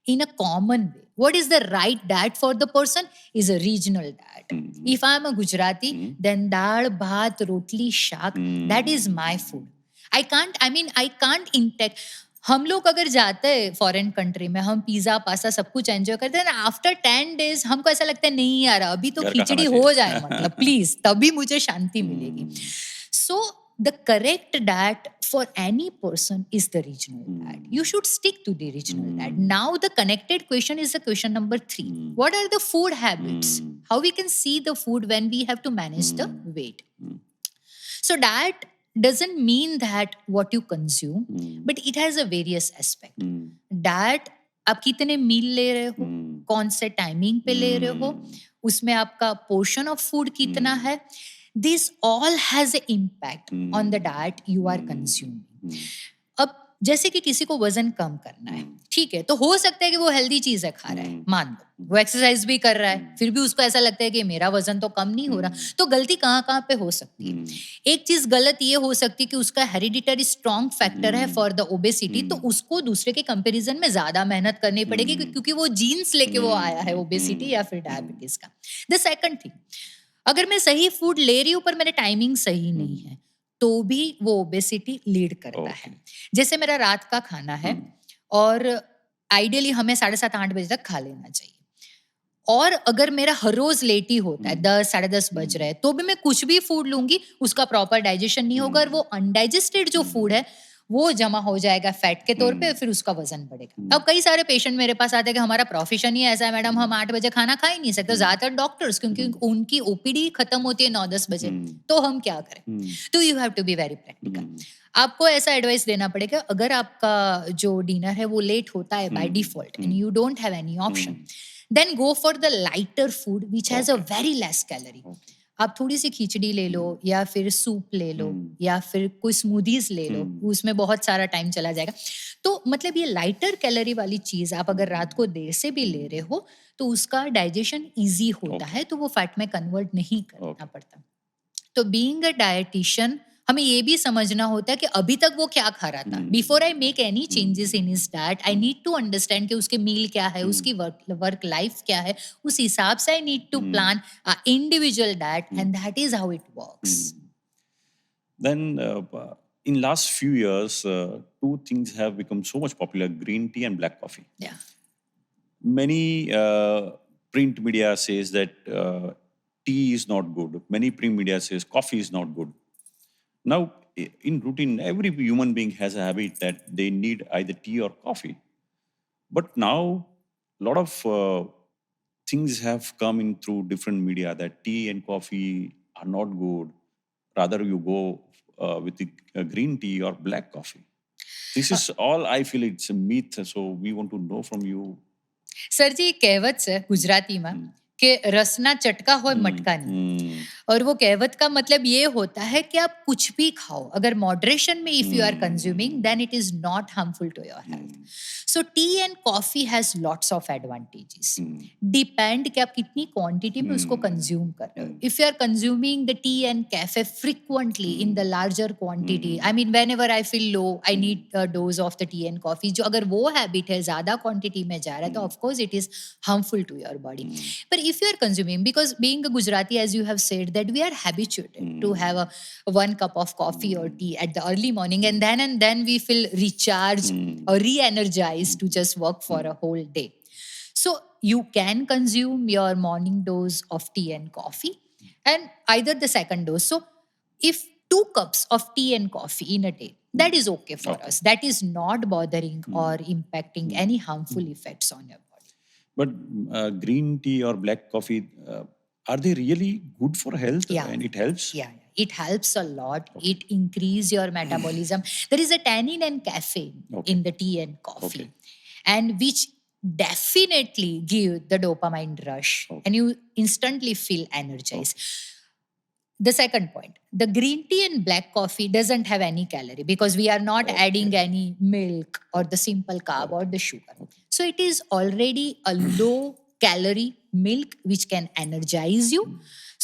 in a common way, what is the right diet for the person is a regional diet. If I am a Gujarati, then dal, bhat, rotli, shak, that is my food. I can't intake. हम लोग अगर जाते हैं foreign country में, हम pizza pasta सब कुछ enjoy करते हैं ना, आफ्टर 10 days हमको ऐसा लगता है नहीं यार अभी तो खिचड़ी हो जाए, मतलब प्लीज, तभी मुझे शांति मिलेगी. सो the correct diet for any person is the regional diet. You should stick to the regional diet. Now the connected question is the question number 3. What are the food habits? How we can see the food when we have to manage the weight? So diet doesn't mean that what you consume, but it has a various aspect. Diet आप कितने मील ले रहे हो, कौन से timing पे ले रहे हो, उसमें आपका पोर्शन ऑफ फूड कितना है, this all has a impact on the diet you are consuming. अब जैसे कि किसी को वजन कम करना है, ठीक है, तो हो सकता है कि वो हेल्दी चीजें खा रहा है, मान लो वो एक्सरसाइज भी कर रहा है, फिर भी उसको ऐसा लगता है कि मेरा वजन तो कम नहीं हो रहा. तो गलती कहाँ कहाँ पे हो सकती है? एक चीज गलत ये हो सकती है कि उसका हेरिडिटरी स्ट्रॉन्ग फैक्टर है फॉर द ओबेसिटी, तो उसको दूसरे के कंपैरिजन में ज्यादा मेहनत करनी पड़ेगी क्योंकि वो जीन्स लेके वो आया है ओबेसिटी या फिर डायबिटीज का. द सेकंड थिंग, अगर मैं सही फूड ले रही हूँ पर मेरा टाइमिंग सही नहीं है, तो भी वो ओबेसिटी लीड करता है. जैसे मेरा रात का खाना है और आइडियली हमें 7:30-8 बजे तक खा लेना चाहिए, और अगर मेरा हर रोज लेट ही होता है, 10 साढ़े 10 बज रहे हैं, तो भी मैं कुछ भी फूड लूंगी, उसका प्रॉपर डाइजेशन नहीं होगा और वो अनडाइजेस्टेड जो फूड है वो जमा हो जाएगा फैट के तौर पे, फिर उसका वजन बढ़ेगा. अब कई सारे पेशेंट मेरे पास आते हैं कि हमारा प्रोफेशन ही ऐसा है मैडम, हम 8 बजे खाना खा ही नहीं सकते. ज्यादातर डॉक्टर्स, क्योंकि उनकी ओपीडी खत्म होती है 9-10 बजे, तो हम क्या करें? तो you have to be very practical. आपको ऐसा एडवाइस देना पड़ेगा, अगर आपका जो डिनर है वो लेट होता है by default and you don't have any option, then go for the lighter food which has a very less calorie. आप थोड़ी सी खिचड़ी ले लो या फिर सूप ले लो या फिर कोई स्मूदीज ले लो, उसमें बहुत सारा टाइम चला जाएगा. तो मतलब ये लाइटर कैलोरी वाली चीज आप अगर रात को देर से भी ले रहे हो तो उसका डाइजेशन इजी होता है, तो वो फैट में कन्वर्ट नहीं करना पड़ता. तो बीइंग अ डायटिशियन हमें ये भी समझना होता है कि अभी तक वो क्या खा रहा था. Before I make any changes in his diet, I need to understand कि उसके मील क्या है, उसकी वर्क लाइफ क्या है, उस हिसाब से I need to plan individual diet and that is how it works.
Then, in last few years, two things have become so much popular: green tea and black coffee.
Yeah.
Many print media says that tea is not good. Many print media says coffee is not good. Now, in routine, every human being has a habit that they need either tea or coffee. But now, a lot of things have come in through different media that tea and coffee are not good. Rather, you go with the green tea or black coffee. This is all I feel it's a myth. So we want to know from you.
સરજી કહેવત છે ગુજરાતીમાં કે રસના ચટકા હોય મટકા નહીં. और वो कहावत का मतलब ये होता है कि आप कुछ भी खाओ, अगर मॉडरेशन में if you are consuming then it is not harmful to your health. So tea and coffee has lots of advantages. Depend कि आप कितनी क्वांटिटी में उसको कंज्यूम कर रहे हो. If you are consuming the tea and cafe frequently in the larger quantity, I mean whenever I feel low I need a dose of the tea and coffee, जो अगर वो habit है ज्यादा quantity में जा रहा है तो of course it is harmful to your body. पर if you are consuming, because being a Gujarati as you have said that we are habituated to have one cup of coffee or tea at the early morning, and then we feel recharged or re-energized to just work for a whole day. So you can consume your morning dose of tea and coffee and either the second dose. So if 2 cups of tea and coffee in a day, that is okay for us. That is not bothering or impacting any harmful effects on your body.
But green tea or black coffee, are they really good for health?
Yeah.
And it helps?
Yeah. It helps a lot. It increases your metabolism. There is a tannin and caffeine in the tea and coffee, and which definitely give the dopamine rush and you instantly feel energized. The second point, the green tea and black coffee doesn't have any calorie because we are not adding any milk or the simple carb or the sugar. So it is already a low calorie milk which can energize you.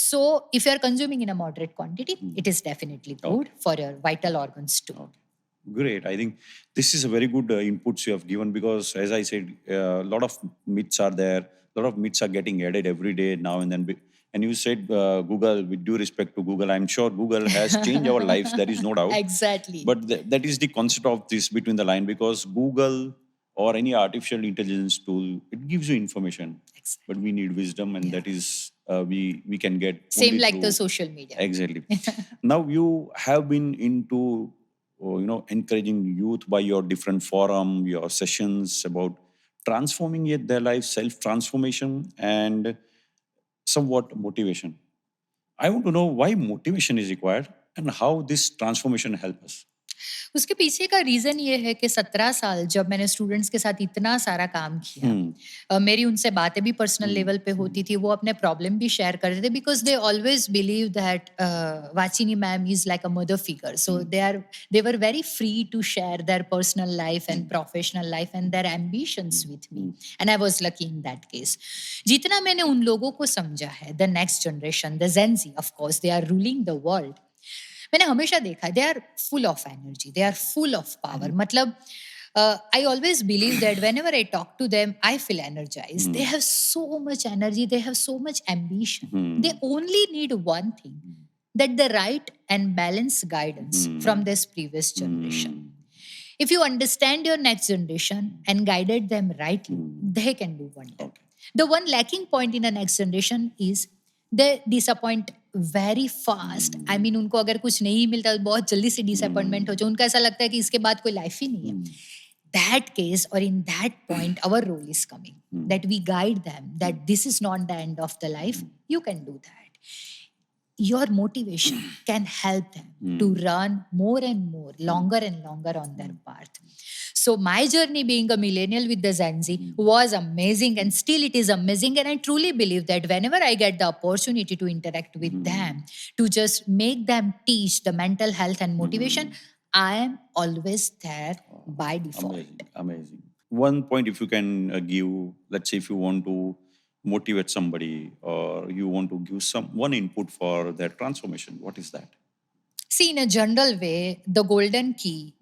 So if you are consuming in a moderate quantity, it is definitely good for your vital organs too.
Great. I think this is a very good inputs you have given, because as I said, a lot of myths are there. A lot of myths are getting added every day now and then. And you said Google, with due respect to Google, I'm sure Google has changed our lives. There is no doubt.
Exactly.
But that is the concept of this between the line, because Google or any artificial intelligence tool, it gives you information. Exactly. But we need wisdom, and that is we can get
same like
through
the social media.
Exactly. Now you have been into encouraging youth by your different forum, your sessions about transforming their life, self-transformation, and somewhat motivation. I want to know why motivation is required and how this transformation helps us.
उसके पीछे का reason ये है कि 17 साल जब मैंने students के साथ इतना सारा काम किया, मेरी उनसे बातें भी पर्सनल लेवल पे होती थी, वो अपने प्रॉब्लम भी शेयर करते थे, because they always believe that Vachini ma'am is like a mother figure, so they were very free to share their personal life and professional life and their ambitions with me, and I was lucky in that case. जितना मैंने उन लोगों को समझा है, the next generation, the Gen Z, of course they are ruling the world, मैंने हमेशा देखा है they are full of energy, they are full of power. मतलब I always believe that whenever I talk to them, I feel energized. They have so much energy, they have so much ambition. They only need one thing, that the right and balanced guidance from this previous generation. If you understand your next generation and guided them rightly, they can do wonder. The one lacking point in the next generation is they disappoint very fast. I mean, उनको अगर कुछ नहीं मिलता तो बहुत जल्दी से disappointment हो जाए, उनका ऐसा लगता है कि इसके बाद कोई लाइफ ही नहीं है. That case, or in that point, our role is coming, that we guide them that this is not the end of the life. You can do that. Your motivation can help them to run more and more, longer and longer on their path. So my journey being a millennial with the Gen Z was amazing, and still it is amazing. And I truly believe that whenever I get the opportunity to interact with them, to just make them teach the mental health and motivation, I am always there by default.
Amazing, amazing. One point, if you can give, let's say, if you want to motivate somebody or you want to give some one input for their transformation, what is that?
See, in a general way, the golden key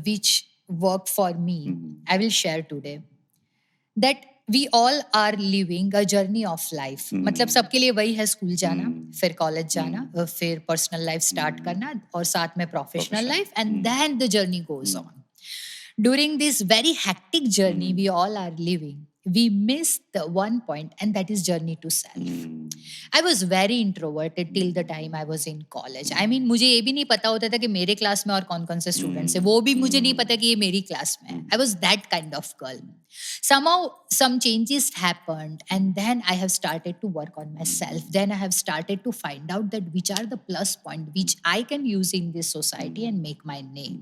which worked for me, I will share today, that we all are living a journey of life. मतलब सबके लिए वही है, school जाना, फिर college जाना, फिर personal life start करना, और साथ में professional life, and then the journey goes on. During this very hectic journey we all are living, we miss the one point, and that is journey to self. I was very introverted till the time I was in college. I mean, मुझे ये भी नहीं पता होता था कि मेरे class में और कौन कौन से स्टूडेंट्स हैं, वो भी मुझे नहीं पता कि ये मेरी क्लास में है. I was that kind of girl. Somehow some changes happened, and then I have started to work on myself. Then I have started to find out that which are the plus point which I can use in this society and make my name.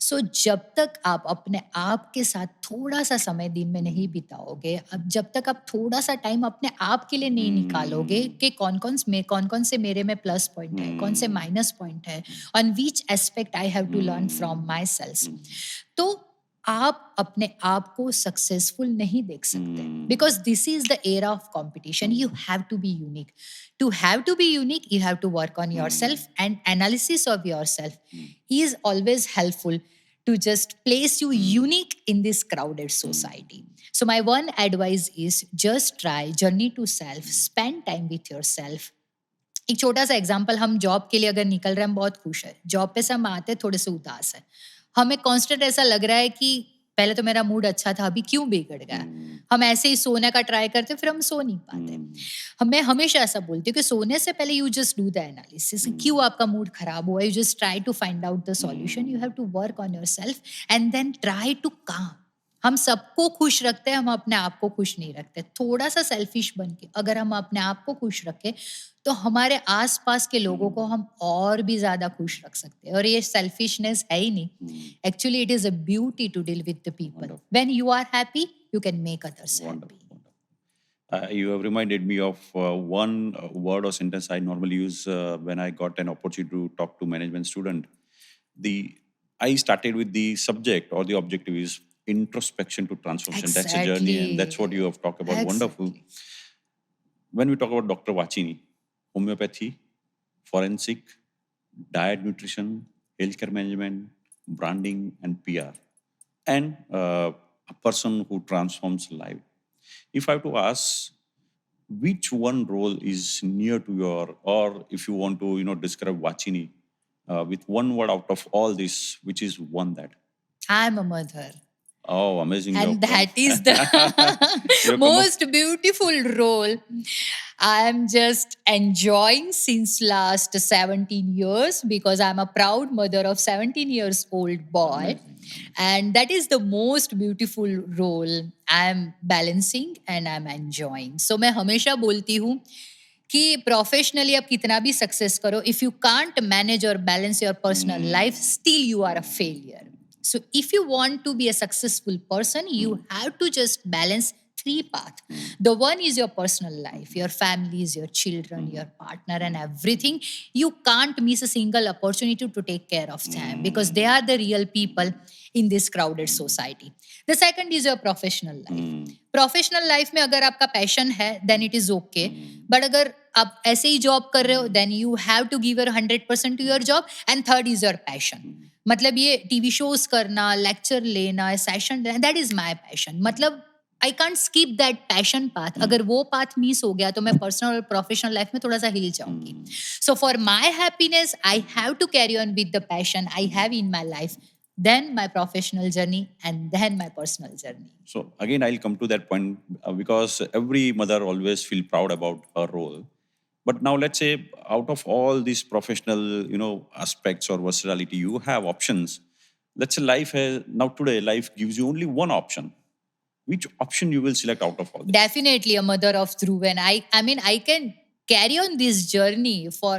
सो जब तक आप अपने आप के साथ थोड़ा सा समय दिन में नहीं बिताओगे, अब जब तक आप थोड़ा सा टाइम अपने आप के लिए नहीं निकालोगे कि कौन कौन से मेरे में प्लस पॉइंट है, कौन से माइनस पॉइंट है, on which aspect I have to learn from myself, तो आप अपने आप को सक्सेसफुल नहीं देख सकते. Because this is the era of competition. You have to be unique. To have to be unique, you have to work on yourself, and analysis of yourself is always helpful to just place you unique in this crowded society. So my one advice is just try journey to self, spend time with yourself. एक छोटा सा example, हम job के लिए अगर निकल रहे हैं, हम बहुत खुश है, जॉब पे से हम आते हैं थोड़े से उदास है, हमें कांस्टेंट ऐसा लग रहा है कि पहले तो मेरा मूड अच्छा था, अभी क्यों बिगड़ गया. हम ऐसे ही सोने का ट्राई करते, फिर हम सो नहीं पाते. मैं हमेशा ऐसा बोलती हूँ कि सोने से पहले you just do the analysis, क्यों आपका मूड खराब हुआ, you just try to find out the solution. You have to work on yourself and then try to calm. हम सबको खुश रखते हैं, हम अपने आप को खुश नहीं रखते. थोड़ा सा सेल्फिश बन के अगर हम अपने आप को खुश रखें, तो हमारे आसपास के लोगों को हम और भी ज्यादा खुश रख सकते हैं. और ये सेल्फिशनेस है ही नहीं. Actually it is a beauty to deal with the people. When you are happy, you can make others happy.
You have reminded me of one word or sentence I normally use when I got an opportunity to talk to management student. I started with the subject or the objective is introspection to transformation.
Exactly.
That's a journey, and that's what you have talked about.
Exactly.
Wonderful. When we talk about Dr. Vachini, homeopathy, forensic, diet, nutrition, healthcare management, branding, and PR, and a person who transforms life. If I have to ask, which one role is near to your, or if you want to, describe Vachini with one word out of all this, which is one that?
I'm a mother.
Oh, amazing.
And that is the most beautiful role. I'm just enjoying since last 17 years because I'm a proud mother of 17 years old boy. And that is the most beautiful role I'm balancing and I'm enjoying. So मैं हमेशा बोलती हूँ कि professionally आप कितना भी success करो, if you can't manage और balance your personal life, still you are a failure. So if you want to be a successful person, you have to just balance three paths. The one is your personal life, your families, your children, your partner, and everything. You can't miss a single opportunity to take care of them because they are the real people in this crowded society. The second is your professional life. Professional life में अगर आपका passion है, then it is okay. But अगर आप ऐसे ही job कर रहे हो, then you have to give your 100% to your job. And third is your passion. मतलब ये टीवी शोज करना, लेक्चर लेना, सेशन लेना, दैट इज माय पैशन. मतलब I can't skip that passion path. अगर वो पाथ मिस हो गया तो मैं पर्सनल और प्रोफेशनल लाइफ में थोड़ा सा हिल जाऊंगी. So for my happiness I have to carry on with the passion I have in my life, then my professional journey, and then my personal journey.
So again, I'll come to that point because every mother always feel proud about her role. But now let's say out of all these professional, aspects or versatility, you have options. Let's say today life gives you only one option. Which option you will select out of all this?
Definitely a mother of Dhruv, and I mean I can carry on this journey for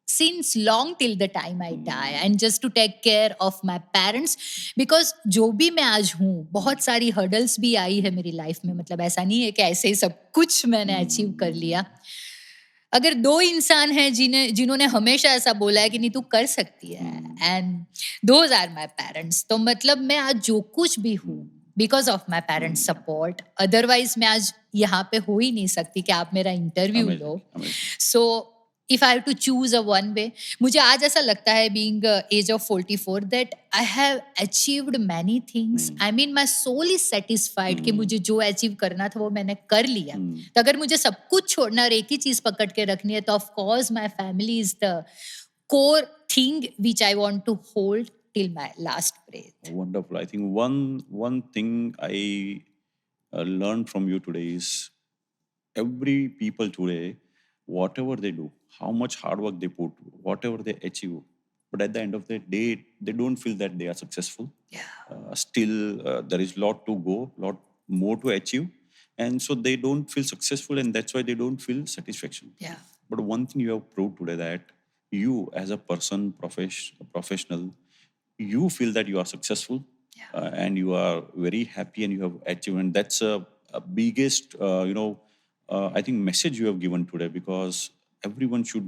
since long till the time I die, and just to take care of my parents, because जो भी मैं आज हूँ, बहुत सारी hurdles भी आई है मेरी लाइफ में. मतलब ऐसा नहीं है कि ऐसे ही सब कुछ मैंने अचीव कर लिया. अगर दो इंसान हैं जिन्होंने हमेशा ऐसा बोला है कि नहीं तू कर सकती है, and those are my parents. तो मतलब मैं आज जो कुछ भी हूँ because of my parents support. Otherwise मैं आज यहाँ पे हो ही नहीं सकती कि आप मेरा interview low. So if I have to choose a one way, मुझे आज ऐसा लगता है being age of 44 that I have achieved many things. I mean my soul is satisfied कि मुझे जो achieve करना था वो मैंने कर लिया. तो अगर मुझे सब कुछ छोड़ना और एक ही चीज पकड़ के रखनी है तो of course my family is the core thing which I want to hold till my last breath.
Wonderful. I think one thing I learned from you today is every people today, whatever they do, how much hard work they put, whatever they achieve, but at the end of the day, they don't feel that they are successful. Still, there is lot to go, lot more to achieve, and so they don't feel successful, and that's why they don't feel satisfaction. But one thing you have proved today, that you as a person, professional, you feel that you are successful, and you are very happy, and you have achieved, and that's a biggest, I think message you have given today, because everyone should,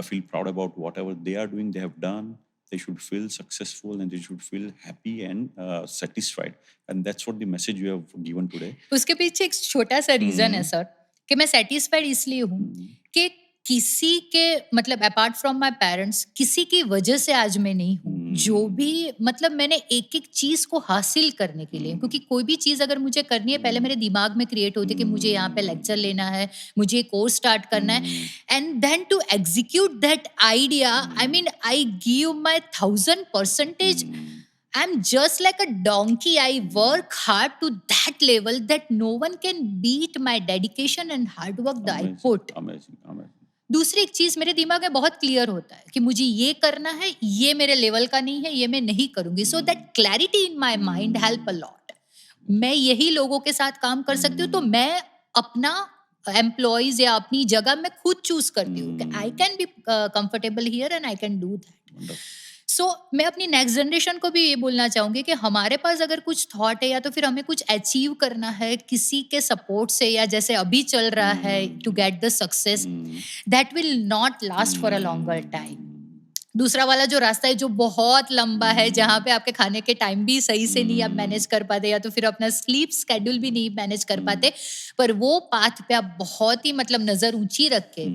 feel proud about whatever they are doing, they have done. They should feel successful and they should feel happy and satisfied. And that's what the message you have given today.
उसके पीछे एक छोटा सा reason है sir कि मैं satisfied इसलिए हूँ कि किसी के मतलब अपार्ट फ्रॉम माय पेरेंट्स किसी की वजह से आज मैं नहीं हूँ. जो भी मतलब मैंने एक एक चीज को हासिल करने के लिए, क्योंकि कोई भी चीज अगर मुझे करनी है पहले मेरे दिमाग में क्रिएट होती है कि मुझे यहाँ पे लेक्चर लेना है, मुझे कोर्स स्टार्ट करना है, and then to execute that idea, I mean I give my 1000%. I'm just like a donkey. I work hard to that level that no one can beat my dedication and hard work that I put.
Amazing.
दूसरी एक चीज मेरे दिमाग में बहुत clear होता है कि मुझे ये करना है, ये मेरे लेवल का नहीं है, ये मैं नहीं करूंगी. So that clarity in my mind help a lot. मैं यही लोगों के साथ काम कर सकती हूँ, तो मैं अपना एम्प्लॉइज या अपनी जगह मैं खुद चूज करती हूँ कि I can be comfortable here and I can do that. So मैं अपनी नेक्स्ट जनरेशन को भी ये बोलना चाहूंगी कि हमारे पास अगर कुछ थॉट है या तो फिर हमें कुछ अचीव करना है किसी के सपोर्ट से, या जैसे अभी चल रहा है to get the success, that will not last for a longer time. दूसरा वाला जो रास्ता है जो बहुत लंबा है, जहाँ पे आपके खाने के टाइम भी सही से नहीं आप मैनेज कर पाते, या तो फिर अपना स्लीप स्केड्यूल भी नहीं मैनेज कर पाते, पर वो पाथ पे आप बहुत ही मतलब नजर ऊंची रख के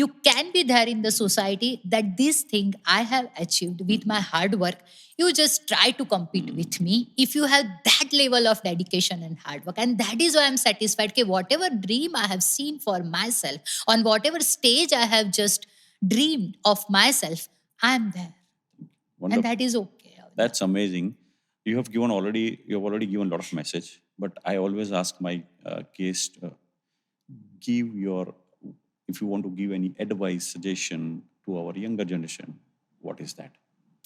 you can be there in the society that this thing I have achieved with my hard work. You just try to compete with me if you have that level of dedication and hard work. And that is why I'm satisfied that whatever dream I have seen for myself, on whatever stage I have just dreamed of myself, I'm there.
Wonderful.
And that is okay.
That's amazing. You have already given a lot of message, but I always ask my guest, if you want to give any advice, suggestion to our younger generation, what is that?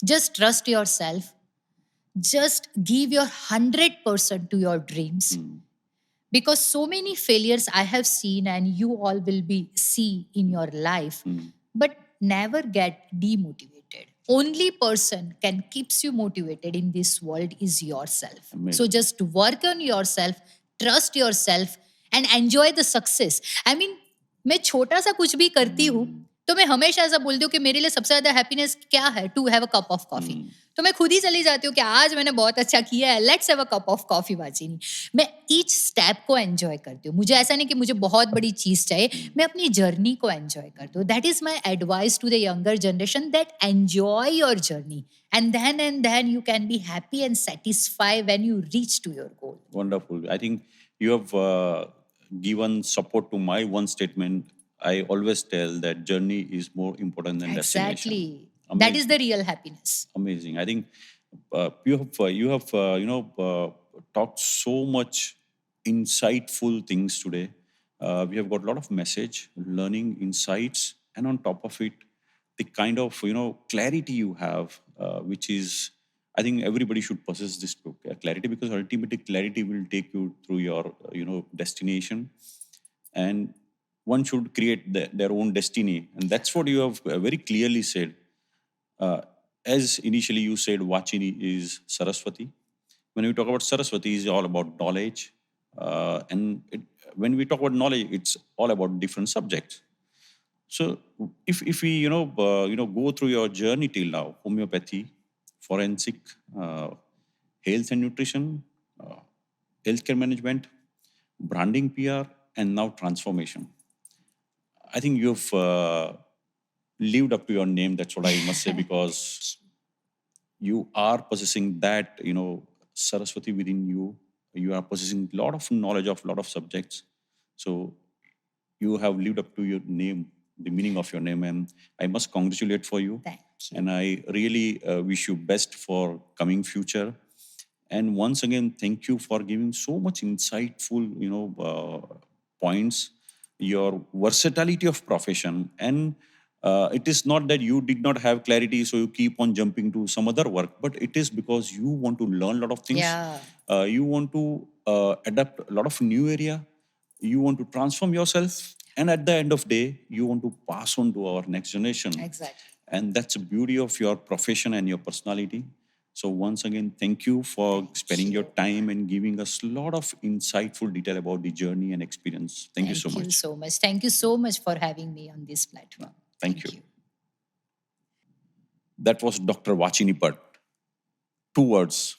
Just trust yourself. Just give your 100% to your dreams. because so many failures I have seen and you all will be see in your life, but never get demotivated. Only person can keeps you motivated in this world is yourself.
Amazing.
So just work on yourself, trust yourself and enjoy the success. I mean, मैं छोटा सा कुछ भी करती हूँ तो मैं हमेशा ऐसा बोलती हूँ कि मेरे लिए सबसे ज्यादा हैप्पीनेस क्या है, to have a cup of coffee. तो मैं खुद ही चली जाती हूँ कि आज मैंने बहुत अच्छा किया है, let's have a cup of coffee Vachini. मैं ईच स्टेप को एंजॉय करती हूँ. मुझे ऐसा नहीं कि मुझे बहुत बड़ी चीज चाहिए, मैं अपनी जर्नी को एंजॉय करती हूँ. That is my advice to the younger generation, that enjoy your journey and then you can be happy and satisfied when you reach to your goal.
Wonderful. I think you have given support to my one statement. I always tell that journey is more important than destination.
Exactly. That is the real happiness.
Amazing. I think you have talked so much insightful things today. We have got a lot of message, learning, insights, and on top of it, the kind of clarity you have, which is, I think everybody should possess this clarity, because ultimately clarity will take you through your destination, and one should create their own destiny, and that's what you have very clearly said. As initially you said, Vachini is Saraswati. When we talk about Saraswati, it's all about knowledge. When we talk about knowledge, it's all about different subjects. So if we go through your journey till now, homeopathy, forensic, health and nutrition, healthcare management, branding, PR, and now transformation. I think you've lived up to your name. That's what I must say, because you are possessing that, Saraswati within you. You are possessing a lot of knowledge of a lot of subjects. So you have lived up to your name, the meaning of your name, and I must congratulate for you.
Thank you.
And I really wish you best for coming future. And once again, thank you for giving so much insightful, points, your versatility of profession. And it is not that you did not have clarity, so you keep on jumping to some other work, but it is because you want to learn a lot of things.
Yeah.
You want to adapt a lot of new area. You want to transform yourself. And at the end of day, you want to pass on to our next generation.
Exactly.
And that's the beauty of your profession and your personality. So once again, thank you for spending your time and giving us a lot of insightful detail about the journey and experience. Thank you so much.
Thank you so much for having me on this platform.
Thank you. That was Dr. Vachini Bhatt. 2 words,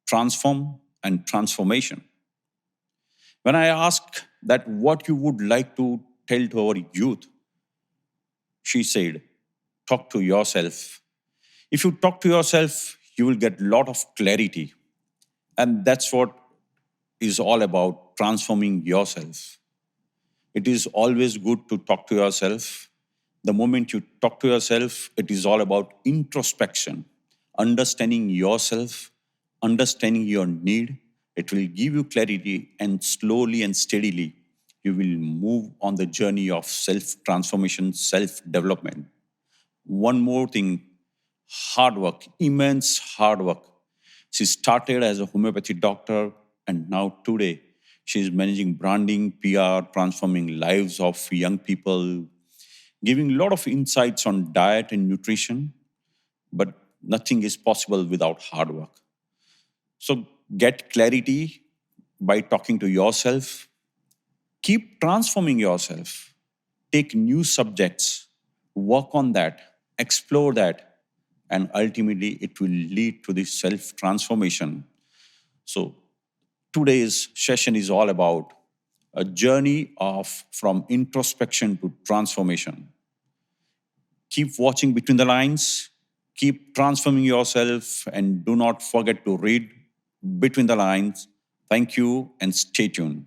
transform and transformation. When I asked that what you would like to tell to our youth, she said, talk to yourself. If you talk to yourself, you will get a lot of clarity. And that's what is all about, transforming yourself. It is always good to talk to yourself. The moment you talk to yourself, it is all about introspection, understanding yourself, understanding your need. It will give you clarity, and slowly and steadily, you will move on the journey of self-transformation, self-development. One more thing, hard work, immense hard work. She started as a homeopathy doctor, and now today, she is managing branding, PR, transforming lives of young people, giving a lot of insights on diet and nutrition, but nothing is possible without hard work. So get clarity by talking to yourself. Keep transforming yourself. Take new subjects, work on that, explore that, and ultimately it will lead to this self-transformation. So today's session is all about a journey from introspection to transformation. Keep watching between the lines, keep transforming yourself, and do not forget to read between the lines. Thank you and stay tuned.